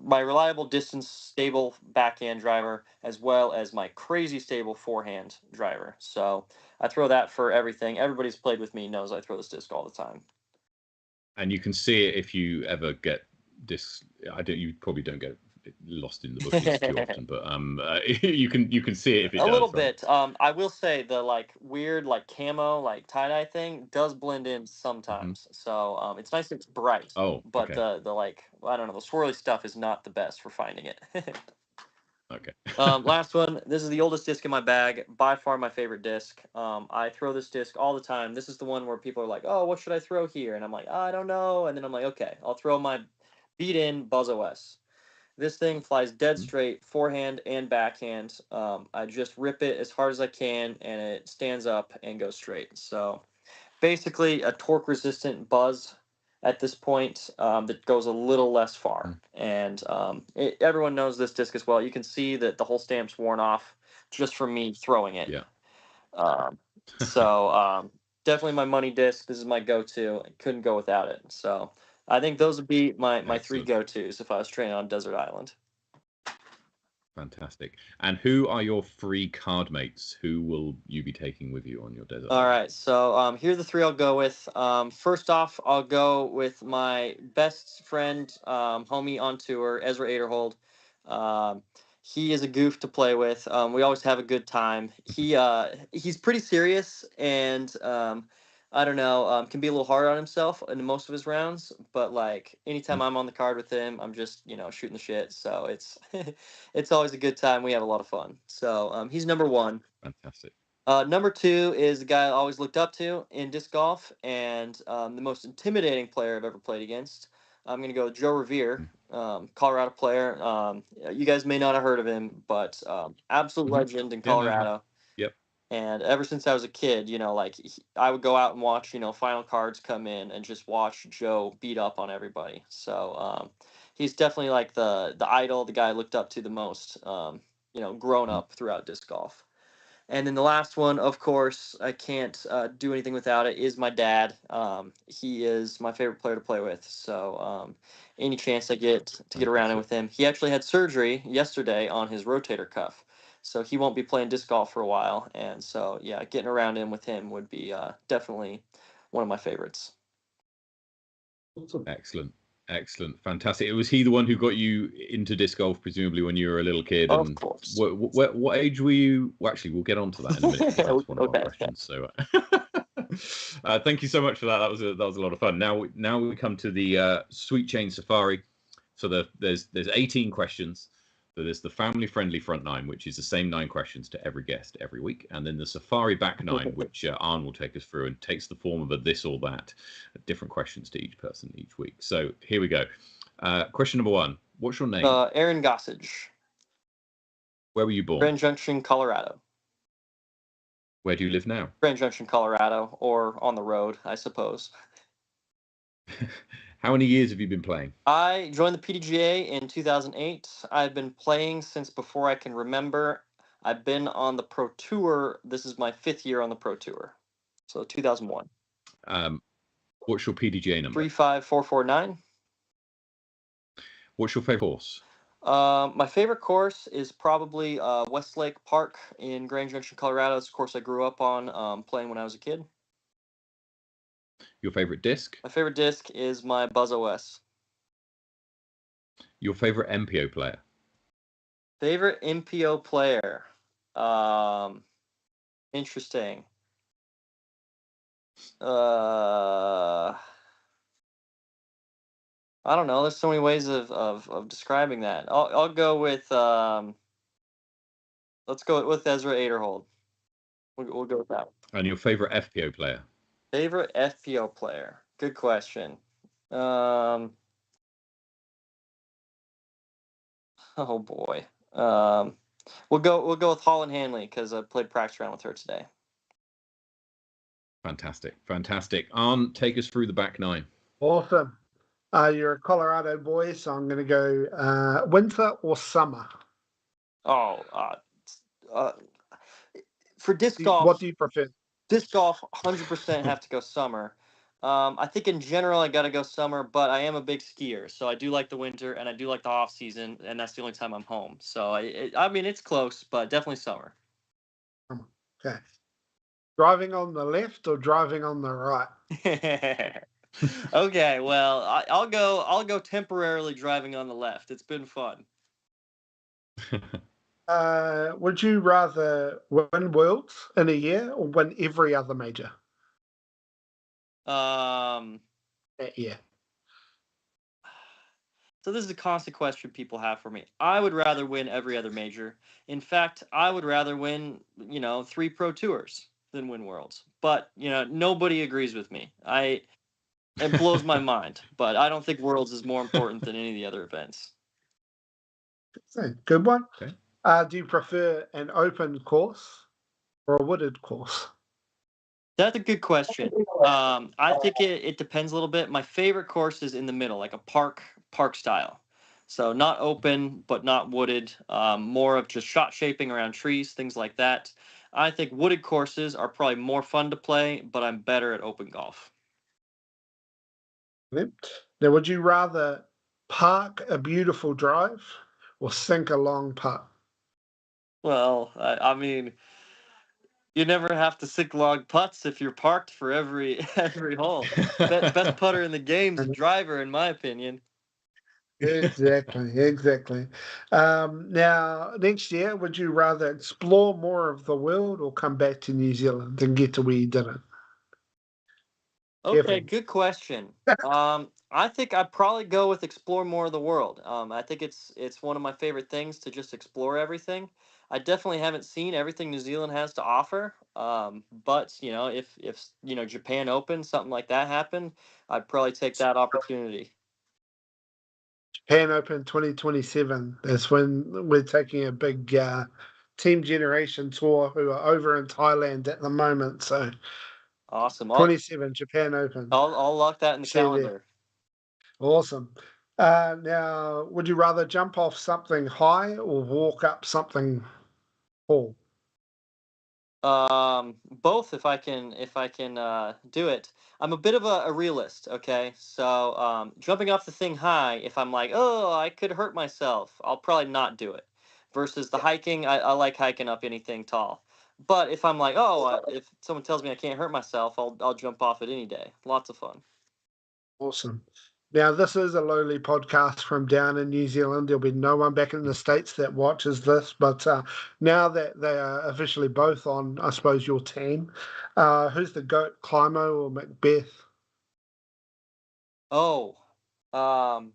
my reliable distance stable backhand driver, as well as my crazy stable forehand driver. So I throw that for everything. Everybody's played with me knows I throw this disc all the time. And you can see it if you ever get discs. You probably don't get lost in the bushes too often, but you can see it if it A does. little Right? bit. I will say the like weird like camo like tie dye thing does blend in sometimes. So it's nice it's bright. Oh, But okay. the like I don't know, the swirly stuff is not the best for finding it. Okay. Last one. This is the oldest disc in my bag. By far my favorite disc. I throw this disc all the time. This is the one where people are like, "Oh, what should I throw here?" And I'm like, "I don't know." And then I'm like, "Okay, I'll throw my beat-in Buzz OS." This thing flies dead straight, forehand and backhand. I just rip it as hard as I can, and it stands up and goes straight. So basically, a torque-resistant buzz at this point that goes a little less far. And everyone knows this disc as well. You can see that the whole stamp's worn off just from me throwing it. Yeah. So definitely my money disc. This is my go-to. I couldn't go without it. So I think those would be my three Excellent. go-tos if I was training on Desert Island. Fantastic. And who are your free card mates? Who will you be taking with you on your desert? All right, so here are the three I'll go with. First off, I'll go with my best friend, homie on tour, Ezra Aderhold. He is a goof to play with. We always have a good time. He's pretty serious and I don't know, can be a little hard on himself in most of his rounds. But like anytime I'm on the card with him, I'm just shooting the shit. So it's it's always a good time. We have a lot of fun. So he's number one. Fantastic. Number two is the guy I always looked up to in disc golf and the most intimidating player I've ever played against. I'm going to go with Joe Revere, Colorado player. You guys may not have heard of him, but absolute legend in Colorado. Yep. And ever since I was a kid, I would go out and watch, final cards come in and just watch Joe beat up on everybody. So he's definitely like the idol, the guy I looked up to the most, grown up throughout disc golf. And then the last one, of course, I can't do anything without it, is my dad. He is my favorite player to play with. So any chance I get to get around in with him. He actually had surgery yesterday on his rotator cuff. So he won't be playing disc golf for a while. And so, yeah, getting around in with him would be definitely one of my favorites. Excellent. Excellent. Fantastic. Was he the one who got you into disc golf, presumably when you were a little kid? Of course. What age were you? Well, actually, we'll get on to that in a minute. That's one of our questions. So thank you so much for that. That was a lot of fun. Now we come to the Sweet Chain Safari. So there's 18 questions. So there's the family-friendly front 9, which is the same 9 questions to every guest every week, and then the Safari back 9, which Arne will take us through and takes the form of a this or that, different questions to each person each week. So here we go. Question number 1. What's your name? Aaron Gossage. Where were you born? Grand Junction, Colorado. Where do you live now? Grand Junction, Colorado, or on the road, I suppose. How many years have you been playing? I joined the PDGA in 2008. I've been playing since before I can remember. I've been on the Pro Tour. This is my 5th year on the Pro Tour. So 2001. What's your PDGA number? 35449. What's your favorite course? My favorite course is probably Westlake Park in Grand Junction, Colorado. It's a course I grew up on playing when I was a kid. Your favorite disc? My favorite disc is my Buzz OS. Your favorite MPO player? Favorite MPO player? Interesting. I don't know. There's so many ways of describing that. I'll go with let's go with Ezra Aderhold. We'll go with that. And your favorite FPO player? Favorite FPO player? Good question. Oh boy. We'll go with Holland Hanley because I played practice round with her today. Fantastic. Arne, take us through the back 9. Awesome. You're a Colorado boy, so I'm going to go winter or summer. Oh, for disc golf. What do you prefer? Disc golf, 100% have to go summer. I think in general I got to go summer, but I am a big skier, so I do like the winter and I do like the off season, and that's the only time I'm home. So I mean it's close, but definitely summer. Okay. Driving on the left or driving on the right? Okay, well I'll go temporarily driving on the left. It's been fun. Would you rather win Worlds in a year or win every other major Um, that year? so this is a constant question people have for me. I would rather win every other major. In fact, I would rather win, 3 Pro Tours than win Worlds. But, nobody agrees with me. It blows my mind, but I don't think Worlds is more important than any of the other events. So, good one. Okay. Do you prefer an open course or a wooded course? That's a good question. I think it depends a little bit. My favorite course is in the middle, like a park style. So not open, but not wooded. More of just shot shaping around trees, things like that. I think wooded courses are probably more fun to play, but I'm better at open golf. Yep. Now, would you rather park a beautiful drive or sink a long putt? Well, I mean, you never have to sink long putts if you're parked for every every hole. Best putter in the game's a driver, in my opinion. Exactly. Now, next year, would you rather explore more of the world or come back to New Zealand and get to where you didn't? Okay, Careful. good question. I think I'd probably go with explore more of the world. I think it's one of my favorite things to just explore everything. I definitely haven't seen everything New Zealand has to offer. But if Japan Open, something like that happened, I'd probably take that opportunity. Japan Open 2027. That's when we're taking a big team generation tour who are over in Thailand at the moment. So Awesome. 27 Japan Open. I'll lock that in the See you there. calendar. Awesome. Now, would you rather jump off something high or walk up something tall? Both if I can do it. I'm a bit of a realist, okay? So jumping off the thing high, if I'm like, oh, I could hurt myself, I'll probably not do it. Versus the hiking, I like hiking up anything tall. But if I'm like, oh, if someone tells me I can't hurt myself, I'll jump off it any day. Lots of fun. Awesome. Now, this is a lowly podcast from down in New Zealand. There'll be no one back in the States that watches this. But now that they are officially both on, I suppose, your team, who's the GOAT, Climo or Macbeth? Oh, um,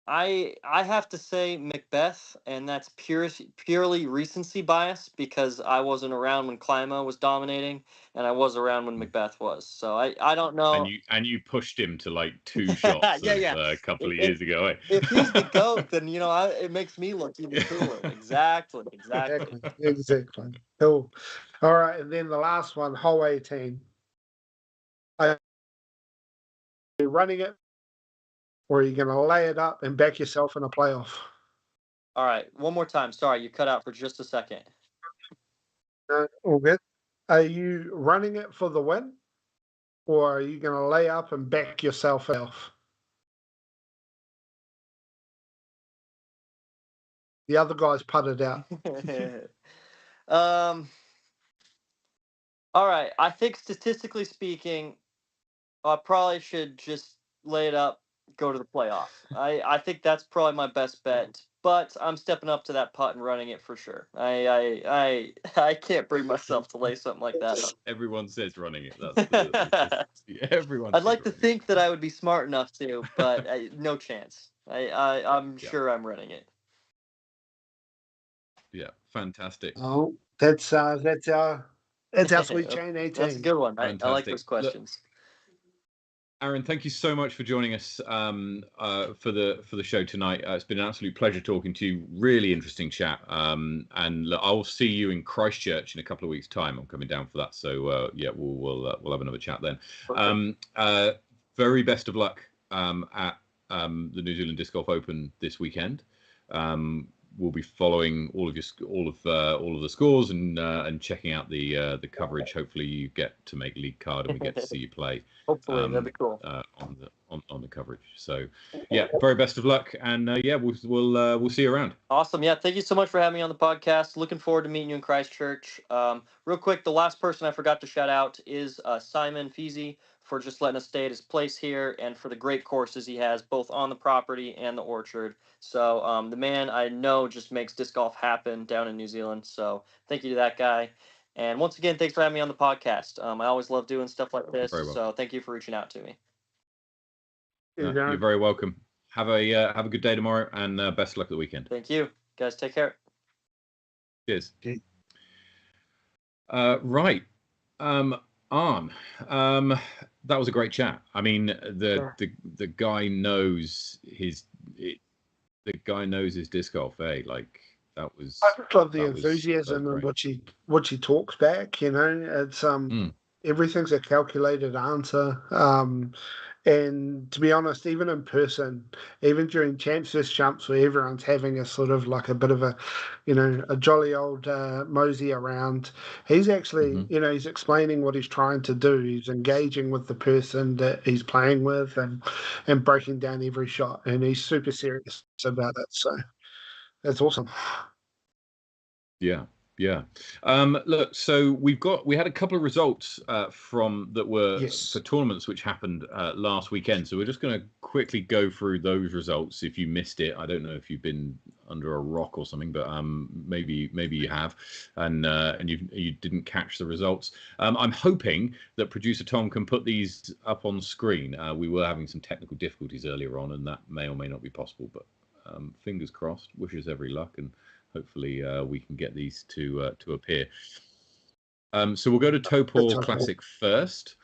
I have to say Macbeth, and that's purely recency bias because I wasn't around when Climo was dominating, and I was around when Macbeth was. So I don't know. And you pushed him to like 2 shots Yeah. a couple of If, years ago. if he's the goat, then it makes me look even cooler. Exactly. Exactly. Cool. All right. And then the last one, whole 18. Are you running it or are you going to lay it up and back yourself in a playoff? All right, one more time. Sorry, you cut out for just a second. All good. Are you running it for the win or are you going to lay up and back yourself off? The other guys putted out. um. All right, I think statistically speaking, I probably should just lay it up, go to the playoff. I think that's probably my best bet. But I'm stepping up to that putt and running it for sure. I can't bring myself to lay something like that up. Everyone says running it. That's everyone. I'd like to think that I would be smart enough to, but no chance. I'm sure I'm running it. Yeah, fantastic. Oh, that's our sweet chain 18. That's a good one. I like those questions. Aaron, thank you so much for joining us for the show tonight. It's been an absolute pleasure talking to you. Really interesting chat. And I'll see you in Christchurch in a couple of weeks' time. I'm coming down for that. So yeah, we'll have another chat then. Very best of luck at the New Zealand Disc Golf Open this weekend. We'll be following all of the scores and checking out the coverage. Hopefully, you get to make league card and we get to see you play. Hopefully, that'd be cool on the coverage. So, yeah, very best of luck, and yeah, we'll see you around. Awesome. Yeah, thank you so much for having me on the podcast. Looking forward to meeting you in Christchurch. Real quick, the last person I forgot to shout out is Simon Feasy for just letting us stay at his place here and for the great courses he has both on the property and the orchard. So the man I know just makes disc golf happen down in New Zealand. So thank you to that guy. And once again, thanks for having me on the podcast. I always love doing stuff like this. Very well. So thank you for reaching out to me. You're very welcome. Have a good day tomorrow, and best of luck at the weekend. Thank you, guys. Take care. Cheers. Okay. Right. Arn, that was a great chat. I mean, the guy knows his disc golf, eh? Like that was. I just love the enthusiasm and what he talks back. You know, it's everything's a calculated answer. And to be honest, even in person, even during Champs vs Chumps, where everyone's having a sort of like a bit of a, you know, a jolly old mosey around, he's actually, you know, he's explaining what he's trying to do. He's engaging with the person that he's playing with and breaking down every shot. And he's super serious about it. So that's awesome. Yeah. Look, so we had a couple of results from that were for tournaments which happened last weekend. So we're just going to quickly go through those results. If you missed it, I don't know if you've been under a rock or something, but maybe you have, and you didn't catch the results. I'm hoping that producer Tom can put these up on screen. We were having some technical difficulties earlier on, and that may or may not be possible. But fingers crossed. Wishes every luck, and hopefully we can get these to appear. So we'll go to Topor Classic first.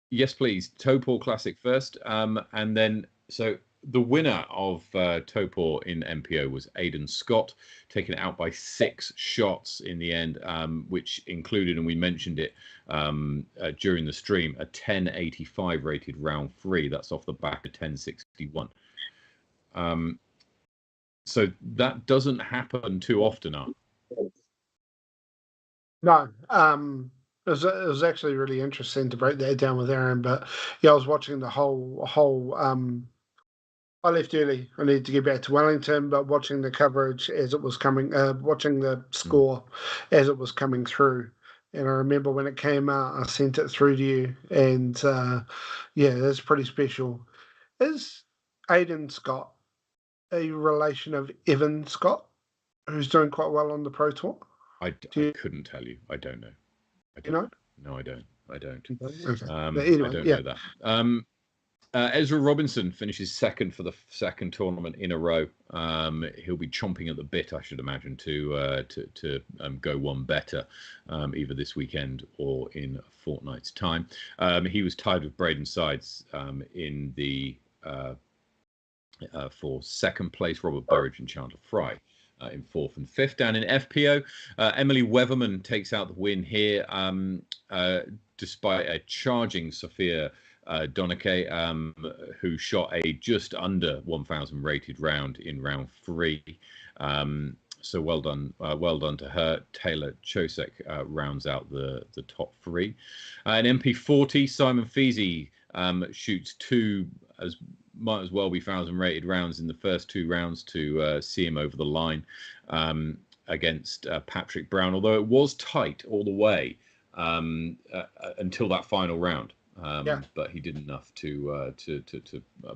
Yes, please, Topor Classic first. And then, so the winner of Topor in MPO was Aidan Scott, taken out by 6 shots in the end, which included, and we mentioned it during the stream, a 1085 rated round 3. That's off the back of 1061. So that doesn't happen too often, No. It was actually really interesting to break that down with Aaron, but yeah, I was watching the whole I left early. I needed to get back to Wellington, but watching the coverage as it was coming, watching the score as it was coming through. And I remember when it came out, I sent it through to you, and yeah, that's pretty special. Is Aidan Scott a relation of Evan Scott, who's doing quite well on the Pro Tour? I couldn't tell you. I don't know. You know? No, I don't. Okay. Anyway, I don't know that. Ezra Robinson finishes second for the second tournament in a row. He'll be chomping at the bit, I should imagine, to go one better, either this weekend or in a fortnight's time. He was tied with Braden Sides in the for second place. Robert Burridge and Chandler Fry in 4th and 5th. Down in FPO, Emily Weatherman takes out the win here, despite a charging Sophia Donake, who shot a just under 1,000 rated round in round 3. So well done to her. Taylor Chosek rounds out the top 3. In MP40, Simon Feasy shoots 2 might as well be 1,000 rated rounds in the first 2 rounds to see him over the line against Patrick Brown, although it was tight all the way until that final round. But he did enough to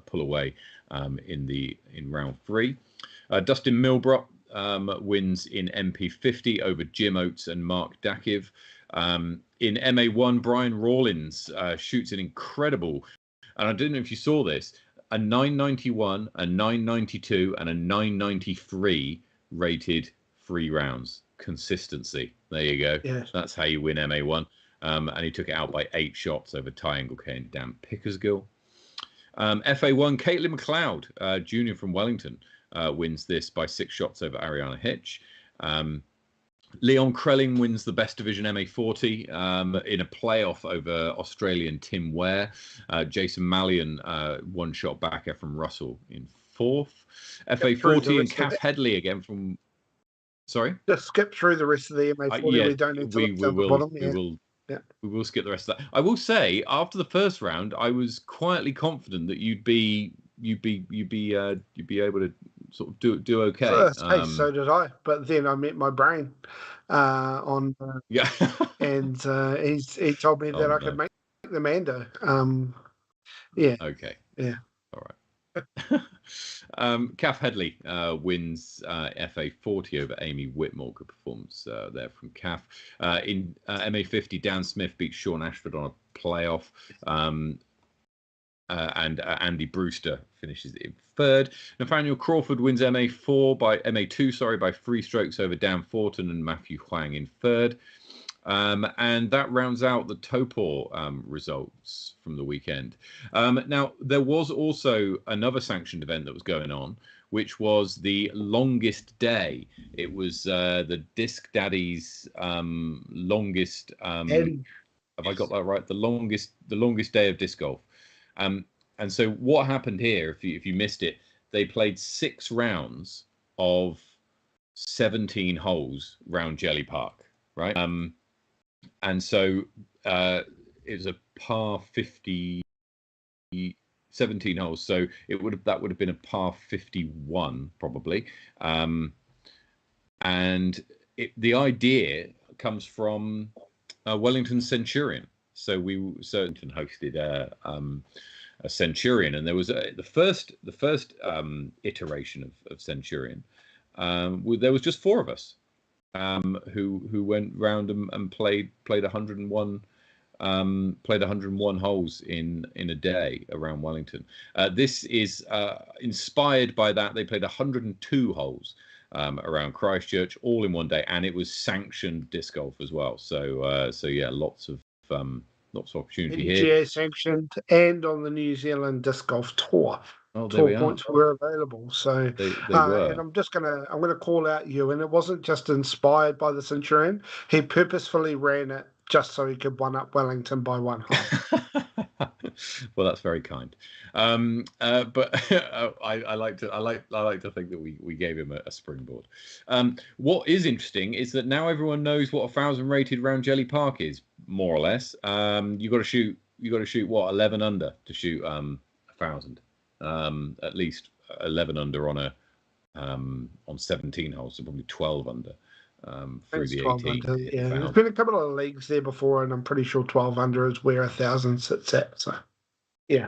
pull away in round 3. Dustin Milbrock wins in MP50 over Jim Oates and Mark Dakiv. In MA1, Brian Rawlins shoots an incredible, and I don't know if you saw this, a 991, a 992, and a 993 rated 3 rounds. Consistency. There you go. Yes. That's how you win MA1. And he took it out by 8 shots over Ty Engelke and Dan Pickersgill. FA1, Caitlin McLeod, junior from Wellington, wins this by 6 shots over Ariana Hitch. Leon Krelling wins the Best Division MA40 in a playoff over Australian Tim Ware. Jason Mallion 1 shot back from Russell in 4th. FA40 and Kath Headley again from... Sorry? Just skip through the rest of the MA40. Yeah, we don't need to we look down the bottom. We will skip the rest of that. I will say, after the first round, I was quietly confident that you'd be able to sort of do okay. So did I, but then I met my brain. on, Yeah. and he told me Oh, that I no. could make the Mando. Yeah, Okay. yeah. All right. Kath Headley wins FA 40 over Amy Whitmore. Good performance there from Kath. In MA 50, Dan Smith beats Sean Ashford on a playoff. And Andy Brewster finishes in third. Nathaniel Crawford wins MA2 by 3 strokes over Dan Fortin and Matthew Huang in third. And that rounds out the Topor results from the weekend. Now, there was also another sanctioned event that was going on, which was the longest day. It was the Disc Daddy's longest. Have I got that right? The longest day of disc golf. And so what happened here, if you missed it, they played 6 rounds of 17 holes round Jelly Park, right? And so it was a par 50, 17 holes. So that would have been a par 51 probably. And the idea comes from Wellington Centurion. So Wellington hosted a Centurion, and there was the first iteration of Centurion. There was just 4 of us who went round and played 101 played 101 holes in a day around Wellington. This is inspired by that. They played 102 holes around Christchurch, all in one day, and it was sanctioned disc golf as well. So yeah, lots of opportunity here. NGA sanctioned and on the New Zealand Disc Golf Tour. Oh, there we are. Points were available. So they were. And I'm gonna call out you, and it wasn't just inspired by the Centurion. He purposefully ran it just so he could one up Wellington by 1 hole. Well, that's very kind. But I like to think that we gave him a springboard. What is interesting is that now everyone knows what 1,000 rated round Jelly Park is, more or less. You got to shoot what, 11 under to shoot 1,000. At least 11 under on 17 holes, so probably 12 under through the 18. Under, yeah, there's been a couple of leagues there before, and I'm pretty sure 12 under is where 1,000 sits at. So, yeah.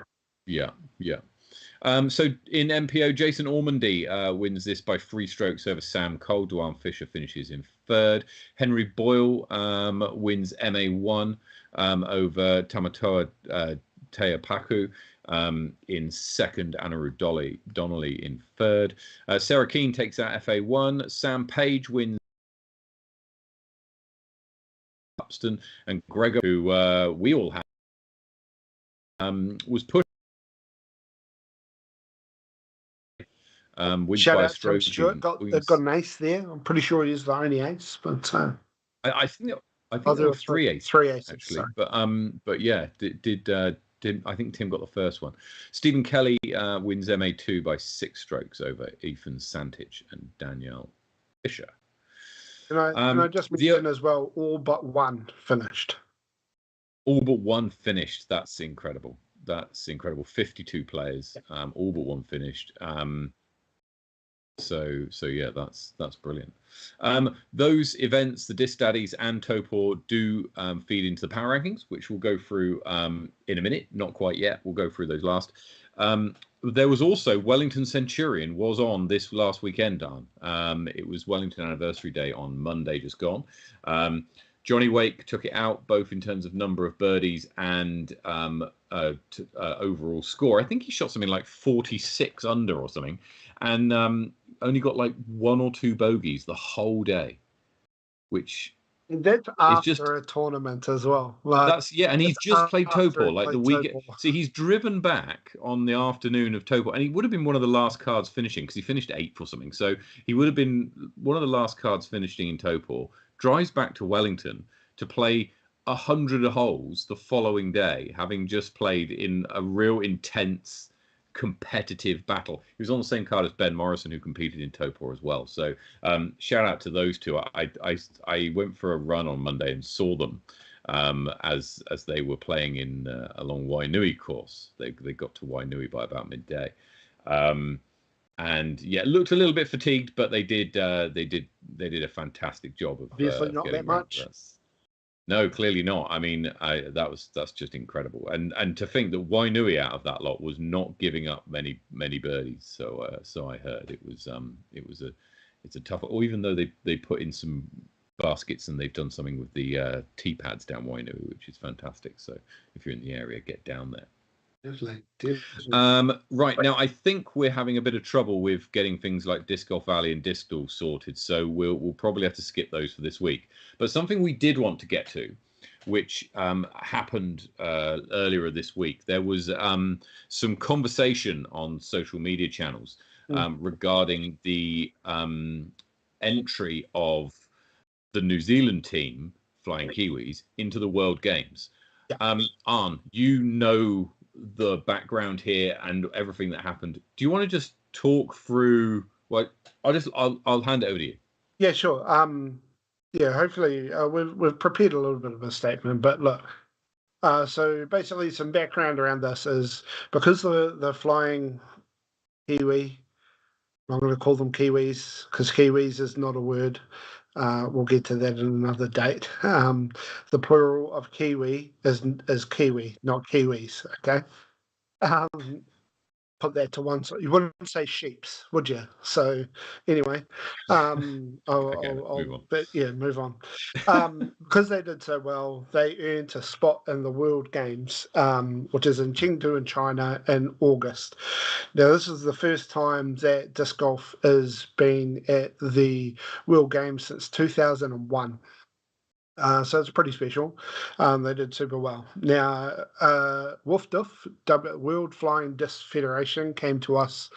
So in MPO, Jason Ormandy wins this by 3 strokes over Sam Cole. Duane Fisher finishes in third. Henry Boyle wins MA1 over Tamatoa Teapaku in second. Anaru Donnelly in third. Sarah Keane takes out FA1. Sam Page wins Upston, and Gregor, who we all had, was pushed. Shout out to Stuart, got an ace there. I'm pretty sure he's the only ace, but I think there were 3 aces. 3 aces actually, sorry. but yeah, I think Tim got the first one. Stephen Kelly wins MA2 by 6 strokes over Ethan Santich and Danielle Fisher. And I just mentioned as well, all but 1 finished. All but 1 finished. That's incredible. 52 players, all but 1 finished. So yeah, that's brilliant. Those events, the Disc Daddies and Topor, do feed into the power rankings, which we'll go through in a minute. Not quite yet. We'll go through those last. There was also Wellington Centurion was on this last weekend, Dan. It was Wellington Anniversary Day on Monday, just gone. Johnny Wake took it out, both in terms of number of birdies and overall score. I think he shot something like 46 under or something, and only got like 1 or 2 bogeys the whole day, which that's after a tournament as well. That's and he's just played Topor like the week. See, he's driven back on the afternoon of Topor, and he would have been one of the last cards finishing because he finished 8th or something. So he would have been one of the last cards finishing in Topor. Drives back to Wellington to play 100 holes the following day, having just played in a real intense competitive battle. He was on the same card as Ben Morrison, who competed in Topor as well. So shout out to those two. I went for a run on Monday and saw them as they were playing in along Wainui course. They got to Wainui by about midday. and yeah, it looked a little bit fatigued, but they did a fantastic job of Obviously not getting that much. No, clearly not. I mean, that's just incredible, and to think that Wainui out of that lot was not giving up many birdies. So so I heard it's a tough. Or even though they put in some baskets and they've done something with the tee pads down Wainui, which is fantastic. So if you're in the area, get down there. Definitely. Right now, I think we're having a bit of trouble with getting things like Disc Golf Valley and Disc Duel sorted, so we'll probably have to skip those for this week. But something we did want to get to, which happened earlier this week, there was some conversation on social media channels regarding the entry of the New Zealand team, Flying Kiwis, into the World Games. Arne, you know the background here and everything that happened. Do you want to just talk through? Well, I'll hand it over to you. Yeah, sure. Yeah, hopefully we've prepared a little bit of a statement, but look. So basically, some background around this is because the Flying Kiwi, I'm going to call them Kiwis because Kiwis is not a word. We'll get to that in another date. The plural of Kiwi is Kiwi, not Kiwis. Okay. Put that to one side. You wouldn't say sheeps, would you? So anyway, Move on. Because they did so well, they earned a spot in the World Games, which is in Chengdu in China in August. Now, this is the first time that disc golf has been at the World Games since 2001. So it's pretty special. They did super well. Now, WFDF, World Flying Disc Federation, came to us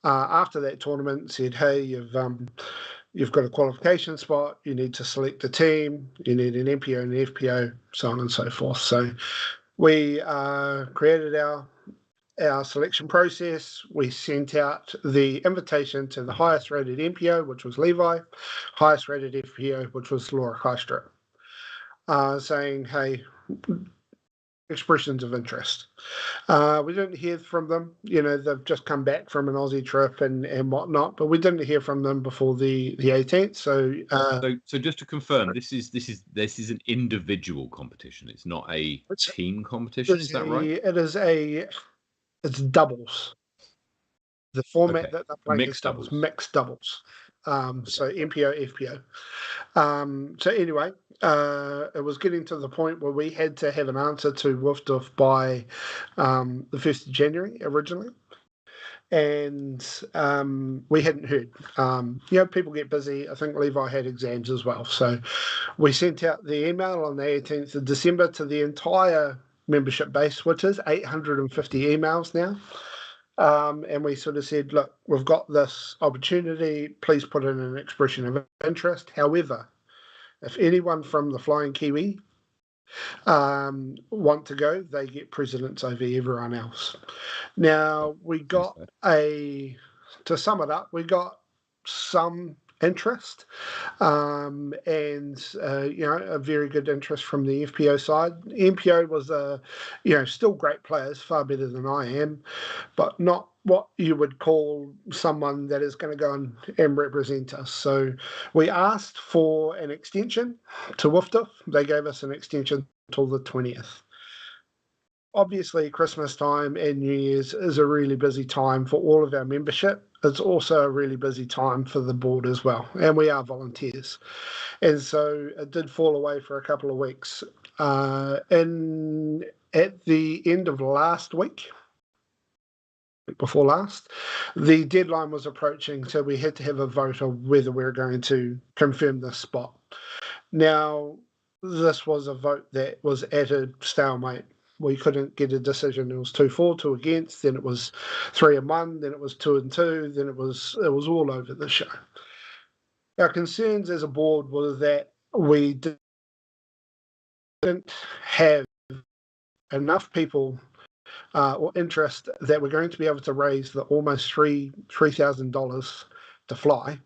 after that tournament and said, "Hey, you've got a qualification spot. You need to select a team. You need an MPO and an FPO, so on and so forth." So we created our selection process. We sent out the invitation to the highest rated MPO, which was Levi, highest rated FPO, which was Laura Kaistrup. Saying, hey, expressions of interest. We didn't hear from them. You know, they've just come back from an Aussie trip and whatnot, but we didn't hear from them before the 18th. So just to confirm, this is an individual competition. It's not a team competition. Is that right? It's doubles. The format that they're playing is doubles. Mixed doubles. So MPO, FPO. So anyway, it was getting to the point where we had to have an answer to WFDF by the 1st of January originally. And we hadn't heard. People get busy. I think Levi had exams as well. So we sent out the email on the 18th of December to the entire membership base, which is 850 emails now. And we sort of said, look, we've got this opportunity. Please put in an expression of interest. However, if anyone from the Flying Kiwi want to go, they get precedence over everyone else. Now, to sum it up, we got some interest and a very good interest from the FPO side. MPO was still great players, far better than I am, but not what you would call someone that is going to go and represent us. So we asked for an extension to WFDF. They gave us an extension till the 20th. Obviously, Christmas time and New Year's is a really busy time for all of our membership. It's also a really busy time for the board as well, and we are volunteers. And so it did fall away for a couple of weeks. At the end of last week, before last, the deadline was approaching, so we had to have a vote of whether we were going to confirm this spot. Now, this was a vote that was at a stalemate. We couldn't get a decision. It was 2-4, 2 against, then it was 3-1, then it was 2-2, then it was all over the show. Our concerns as a board was that we didn't have enough people or interest that we're going to be able to raise the almost $3,000 to fly.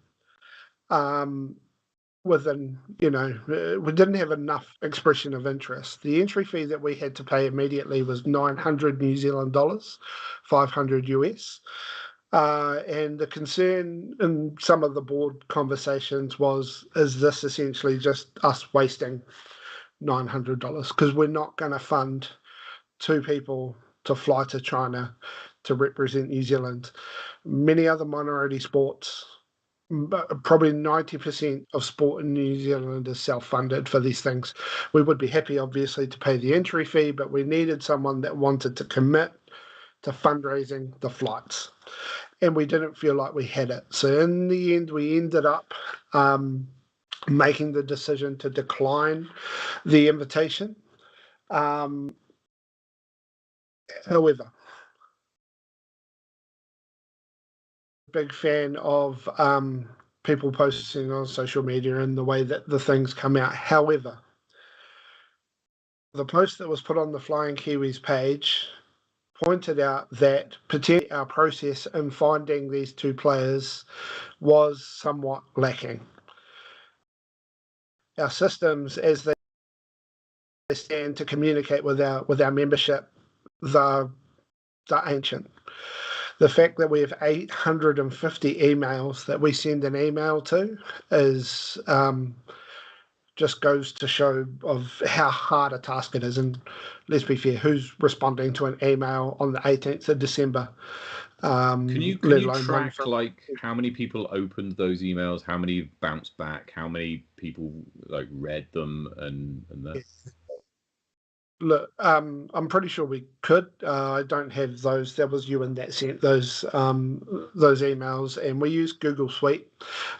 We didn't have enough expression of interest. The entry fee that we had to pay immediately was 900 New Zealand dollars, 500 US. And the concern in some of the board conversations was, is this essentially just us wasting $900? Because we're not going to fund 2 people to fly to China to represent New Zealand. Many other minority sports, probably 90% of sport in New Zealand is self-funded for these things. We would be happy, obviously, to pay the entry fee, but we needed someone that wanted to commit to fundraising the flights. And we didn't feel like we had it. So in the end, we ended up making the decision to decline the invitation. However, big fan of people posting on social media and the way that the things come out. However, the post that was put on the Flying Kiwis page pointed out that potentially our process in finding these 2 players was somewhat lacking. Our systems, as they stand to communicate with our membership, they're ancient. The fact that we have 850 emails that we send an email to is just goes to show of how hard a task it is. And let's be fair, who's responding to an email on the 18th of December? Can you track like how many people opened those emails, how many bounced back, how many people like read them and that? Yes. Look, I'm pretty sure we could. I don't have those. That was you and that sent those emails, and we use Google Suite.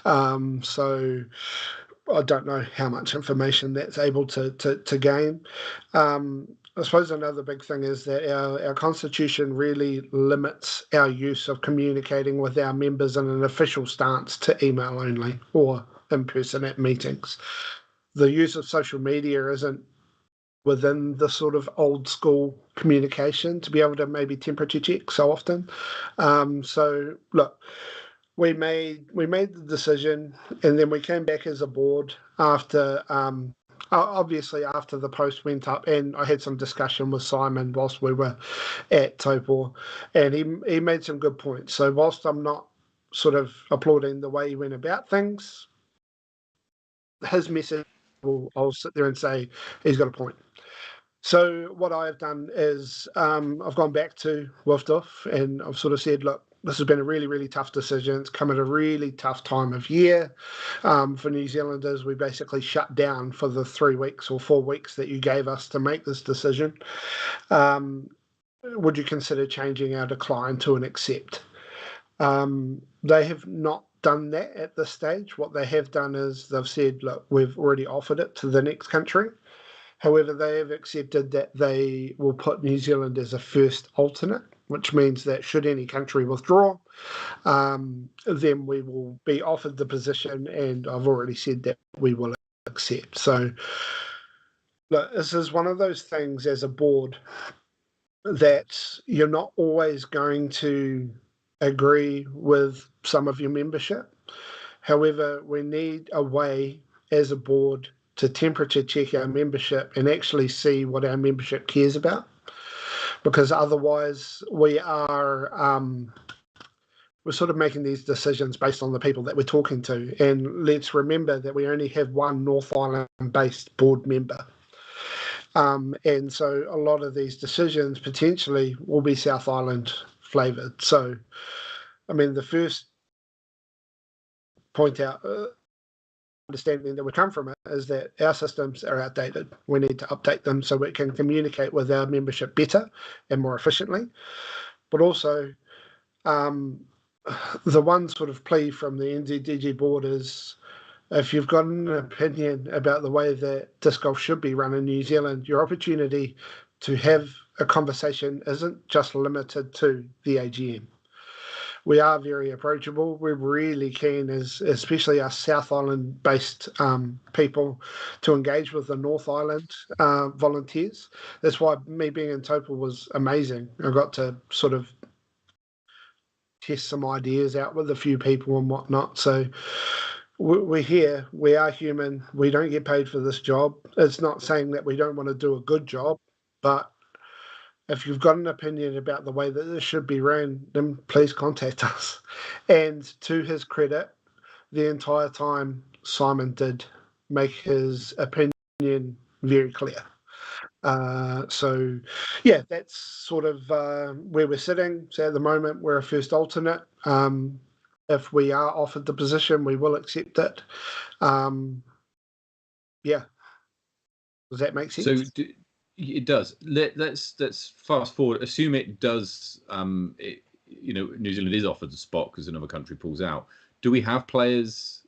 So I don't know how much information that's able to gain. I suppose another big thing is that our constitution really limits our use of communicating with our members in an official stance to email only or in person at meetings. The use of social media isn't within the sort of old school communication to be able to maybe temperature check so often. So look, we made the decision, and then we came back as a board after obviously after the post went up, and I had some discussion with Simon whilst we were at Taupō, and he made some good points. So whilst I'm not sort of applauding the way he went about things, his message, I'll sit there and say he's got a point. So what I've done is I've gone back to Wolfdorf and I've sort of said, look, this has been a really, really tough decision. It's come at a really tough time of year. For New Zealanders, we basically shut down for the 3 weeks or 4 weeks that you gave us to make this decision. Would you consider changing our decline to an accept? They have not done that at this stage. What they have done is they've said, look, we've already offered it to the next country. However, they have accepted that they will put New Zealand as a first alternate, which means that should any country withdraw, then we will be offered the position, and I've already said that we will accept. So look, this is one of those things as a board that you're not always going to agree with some of your membership. However, we need a way as a board to temperature check our membership and actually see what our membership cares about, because otherwise we're sort of making these decisions based on the people that we're talking to. And let's remember that we only have one North Island based board member. And so a lot of these decisions potentially will be South Island flavoured. So, I mean, the first point out, understanding that we come from it, is that our systems are outdated. We need to update them so we can communicate with our membership better and more efficiently. But also, the one sort of plea from the NZDG board is, if you've got an opinion about the way that disc golf should be run in New Zealand, your opportunity to have a conversation isn't just limited to the AGM. We are very approachable. We're really keen, especially our South Island-based people, to engage with the North Island volunteers. That's why me being in Taupō was amazing. I got to sort of test some ideas out with a few people and whatnot. So we're here. We are human. We don't get paid for this job. It's not saying that we don't want to do a good job, but if you've got an opinion about the way that this should be ran, then please contact us. And to his credit, the entire time Simon did make his opinion very clear. So, yeah, that's sort of where we're sitting. So at the moment, we're a first alternate. If we are offered the position, we will accept it. Yeah. Does that make sense? So it does. Let's fast forward. Assume it does. New Zealand is offered the spot because another country pulls out. Do we have players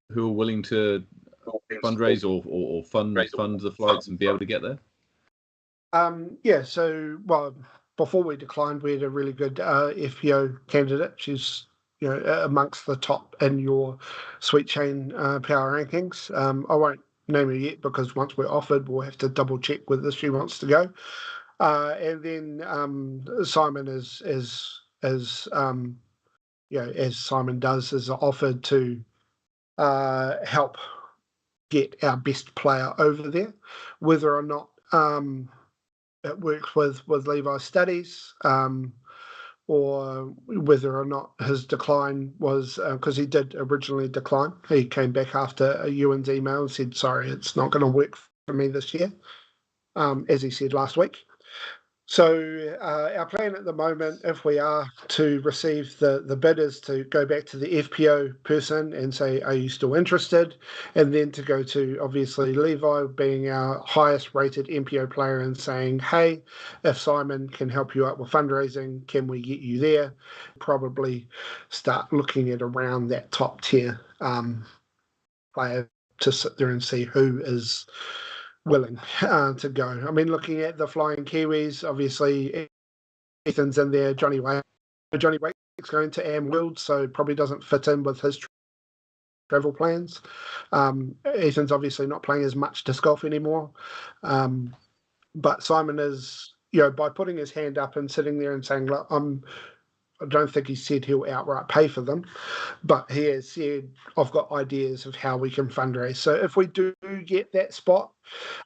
who are willing to fundraise or fund the flights and be able to get there? Yeah. So, well, before we declined, we had a really good FPO candidate. She's amongst the top in your Sweet Chain power rankings. I won't name her yet because once we're offered, we'll have to double check whether she wants to go. And then Simon as Simon does, is offered to help get our best player over there, whether or not it works with Levi's studies, or whether or not his decline was because he did originally decline. He came back after a Ewan's email and said, sorry, it's not going to work for me this year, as he said last week. So our plan at the moment, if we are to receive the bid, is to go back to the FPO person and say, are you still interested? And then to go to, obviously, Levi being our highest rated MPO player and saying, hey, if Simon can help you out with fundraising, can we get you there? Probably start looking at around that top tier player to sit there and see who is willing to go. I mean, looking at the Flying Kiwis, obviously Ethan's in there. Johnny Wake's going to Am World, so probably doesn't fit in with his travel plans. Ethan's obviously not playing as much disc golf anymore, but Simon is, by putting his hand up and sitting there and saying, look, I don't think he said he'll outright pay for them, but he has said, I've got ideas of how we can fundraise. So if we do get that spot,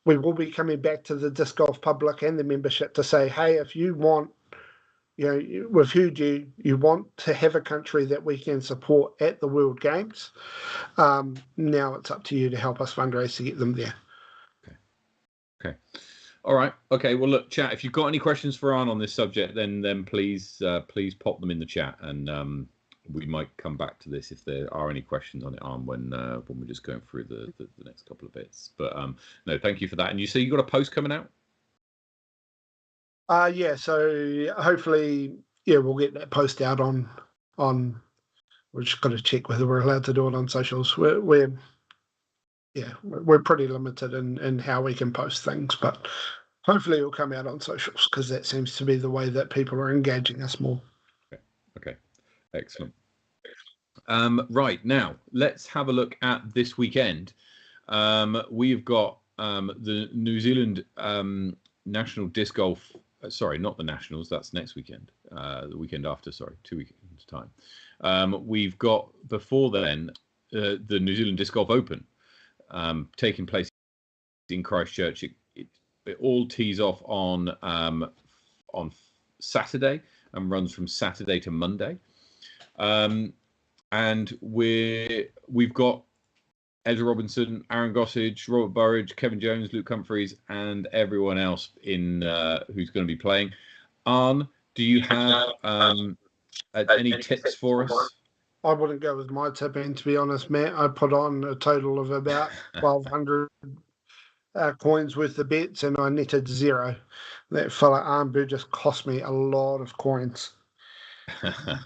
we will be coming back to the disc golf public and the membership to say, hey, if you want, we've heard you want to have a country that we can support at the World Games. Now it's up to you to help us fundraise to get them there. Okay. All right. Okay. Well, look, chat. If you've got any questions for Arne on this subject, then please pop them in the chat, and we might come back to this if there are any questions on it, Arne, when we're just going through the next couple of bits. But no, thank you for that. And you say you got a post coming out? Yeah. So hopefully, we'll get that post out on. We're just got to check whether we're allowed to do it on socials. We're pretty limited in how we can post things, but hopefully it'll come out on socials because that seems to be the way that people are engaging us more. Okay. Excellent. Right, now let's have a look at this weekend. We've got the New Zealand National Disc Golf. Sorry, not the Nationals. That's next weekend. The weekend after. Sorry, 2 weekends time. We've got before then the New Zealand Disc Golf Open taking place in Christchurch. It all tees off on Saturday and runs from Saturday to Monday. And we've got Ezra Robinson, Aaron Gossage, Robert Burridge, Kevin Jones, Luke Humphreys, and everyone else in who's going to be playing. Arne, do you have any tips for us? I wouldn't go with my tipping, to be honest, Matt. I put on a total of about 1,200 coins worth of bets, and I netted 0. That fella Armbu just cost me a lot of coins.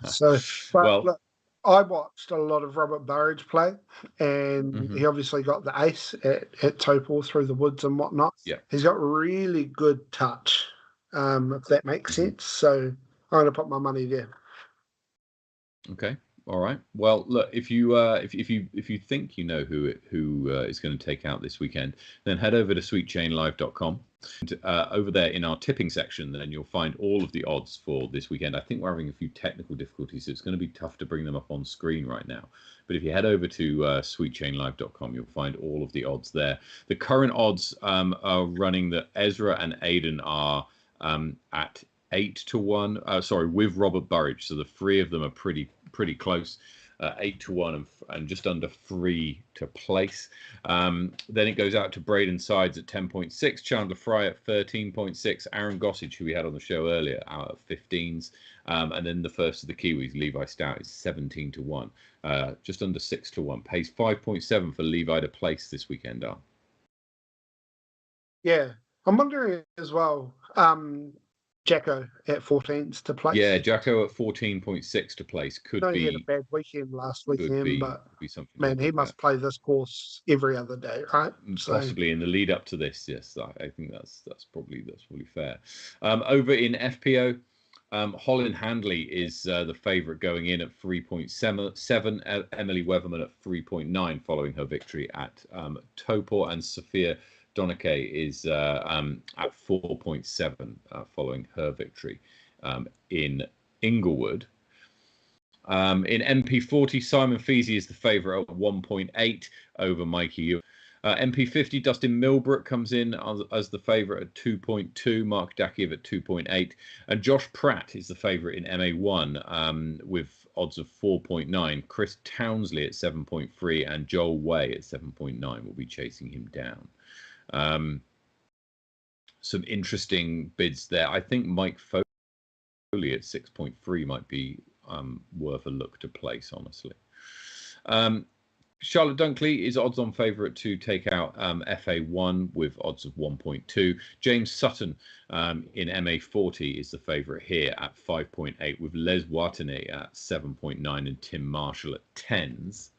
So, look, I watched a lot of Robert Burridge play, and he obviously got the ace at Taupo through the woods and whatnot. Yeah, he's got really good touch, if that makes sense. So I'm going to put my money there. Okay. All right. Well, look, if you think you know who is going to take out this weekend, then head over to sweetchainlive.com. And, over there in our tipping section, then you'll find all of the odds for this weekend. I think we're having a few technical difficulties, so it's going to be tough to bring them up on screen right now. But if you head over to sweetchainlive.com, you'll find all of the odds there. The current odds are running that Ezra and Aidan are at 8-1. Sorry, with Robert Burridge. So the three of them are pretty close. 8-1 and just under 3 to place. Then it goes out to Braden Sides at 10.6, Chandler Fry at 13.6, Aaron Gossage, who we had on the show earlier, out at 15s, and then the first of the Kiwis, Levi Stout, is 17-1, just under 6-1. Pays 5.7 for Levi to place this weekend. Yeah, I'm wondering as well. Jacko at 14s to place. Yeah, Jacko at 14.6 to place could I know be. he had a bad weekend last weekend, but be something. Man, he must play this course every other day, right? Possibly in the lead up to this. Yes, I think that's probably fair. Over in FPO, Holland Handley is the favourite going in at 3.7. Emily Weatherman at 3.9 following her victory at Topor, and Sophia Donake is at 4.7 following her victory in Inglewood. In MP40, Simon Feasy is the favourite at 1.8 over Mikey Ewan. MP50, Dustin Milbrook comes in as the favourite at 2.2, Mark Dakiev at 2.8, and Josh Pratt is the favourite in MA1 with odds of 4.9. Chris Townsley at 7.3 and Joel Way at 7.9 will be chasing him down. Some interesting bids there. I think Mike Foley at 6.3 might be worth a look to place, honestly. Charlotte Dunkley is odds-on favourite to take out FA1 with odds of 1.2. James Sutton in MA40 is the favourite here at 5.8, with Les Watene at 7.9 and Tim Marshall at 10s.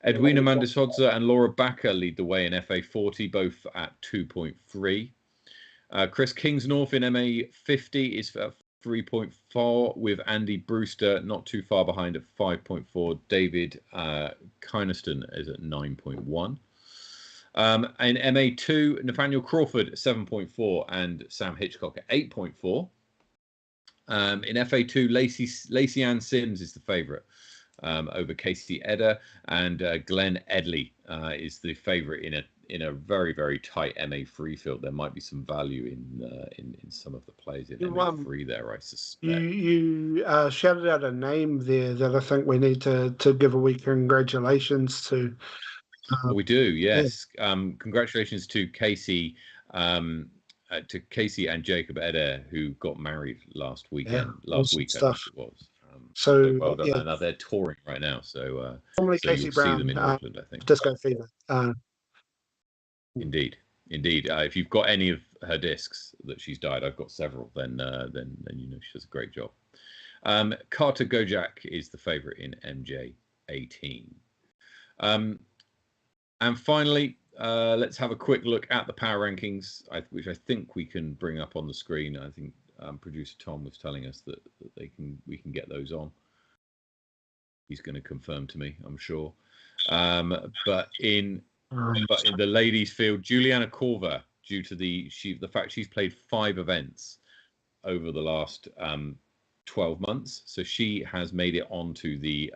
Edwina Mandishodza and Laura Backer lead the way in FA40, both at 2.3. Chris Kingsnorth in MA50 is 3.4, with Andy Brewster not too far behind at 5.4. David Kynaston is at 9.1. In MA2, Nathaniel Crawford at 7.4 and Sam Hitchcock at 8.4. In FA2, Lacey Ann Sims is the favourite over Casey Edder, and Glenn Edley is the favourite in a very, very tight MA3 field. There might be some value in some of the plays in MA3 there, I suspect. You shouted out a name there that I think we need to give a wee congratulations to. We do, yes. Yeah. Congratulations to Casey and Jacob Eder, who got married last weekend. Yeah, last week, stuff. I think it was. So well done. Yeah. Now they're touring right now, so formerly so Casey you'll Brown, see them in Auckland, I think. Disco Fever. Indeed. If you've got any of her discs that she's dyed, I've got several. Then you know she does a great job. Carter Gojak is the favourite in MJ18. And finally, let's have a quick look at the power rankings, which I think we can bring up on the screen. I think producer Tom was telling us that we can get those on. He's going to confirm to me, I'm sure. But in the ladies' field, Juliana Corver, due to the fact she's played 5 events over the last 12 months, so she has made it onto the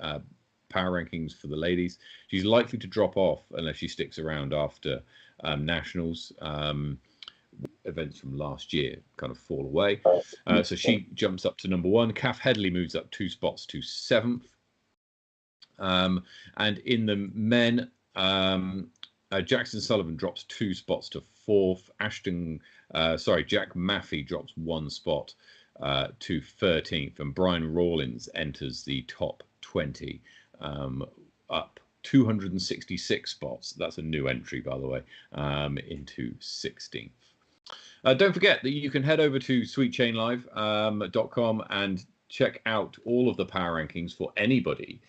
power rankings for the ladies. She's likely to drop off unless she sticks around after nationals. Events from last year kind of fall away. So she jumps up to number 1. Kath Headley moves up 2 spots to 7th. And in the men, Jackson Sullivan drops 2 spots to 4th. Jack Maffey drops 1 spot to 13th, and Brian Rawlins enters the top 20, up 266 spots. That's a new entry, by the way, into 16th. Don't forget that you can head over to sweetchainlive.com and check out all of the power rankings for anybody.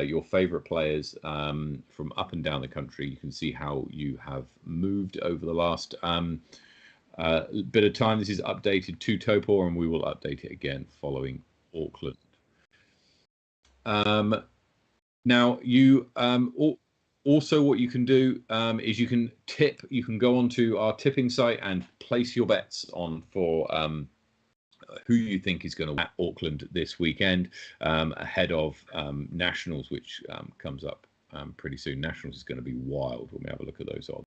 Your favorite players from up and down the country. You can see how you have moved over the last bit of time. This is updated to Topor, and we will update it again following Auckland. Now, you also what you can do is you can tip. You can go onto our tipping site and place your bets on for who you think is going to win at Auckland this weekend, ahead of Nationals, which comes up pretty soon. Nationals is going to be wild when we have a look at those odds.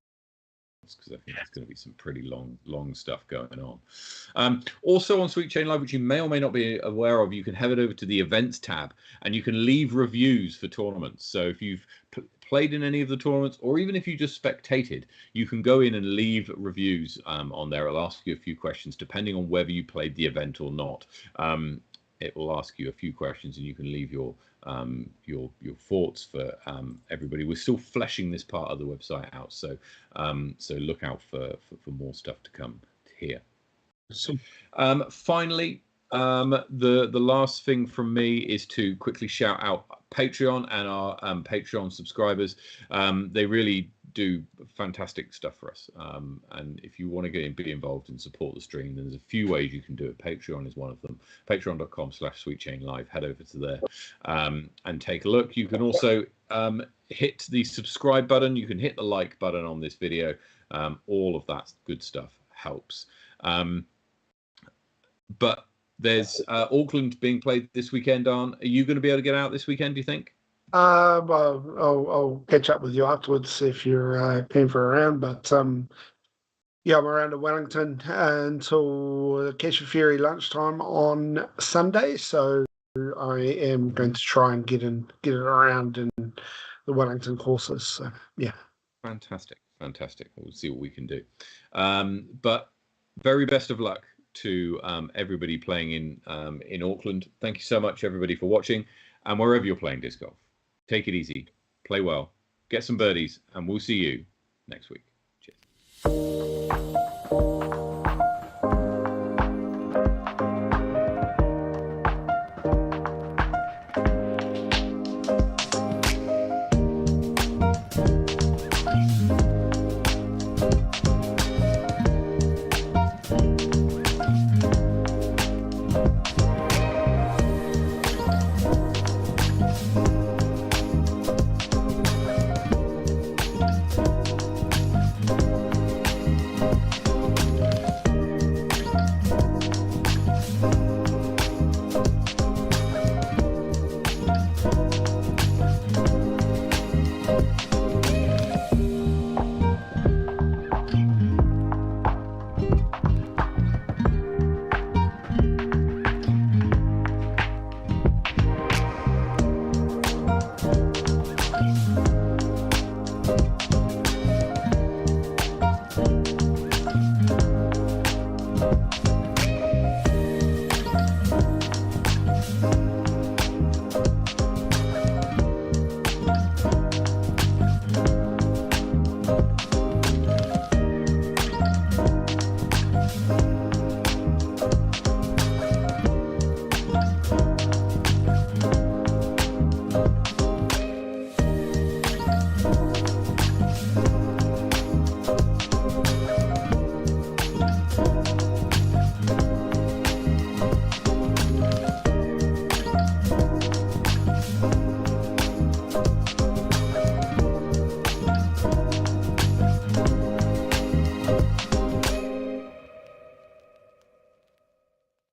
because I think there's going to be some pretty long stuff going on. Also on Sweet Chain Live, which you may or may not be aware of, you can head over to the events tab and you can leave reviews for tournaments. So if you've played in any of the tournaments, or even if you just spectated, you can go in and leave reviews on there. It'll ask you a few questions depending on whether you played the event or not. It will ask you a few questions and you can leave your thoughts for everybody. We're still fleshing this part of the website out, so so look out for more stuff to come here. So, finally, the last thing from me is to quickly shout out Patreon and our Patreon subscribers. They really do fantastic stuff for us, and if you want to get in, be involved and support the stream, then there's a few ways you can do it. Patreon is one of them. Patreon.com/sweetchainlive. Head over to there and take a look. You can also hit the subscribe button. You can hit the like button on this video. All of that good stuff helps. But there's Auckland being played this weekend. Are you going to be able to get out this weekend, do you think? I'll catch up with you afterwards if you're keen for a round. But yeah, I'm around in Wellington until Kesha Ferry lunchtime on Sunday. So I am going to try and get it around in the Wellington courses. So yeah, fantastic. We'll see what we can do. But very best of luck to everybody playing in Auckland. Thank you so much, everybody, for watching, and wherever you're playing disc golf, take it easy, play well, get some birdies, and we'll see you next week. Cheers.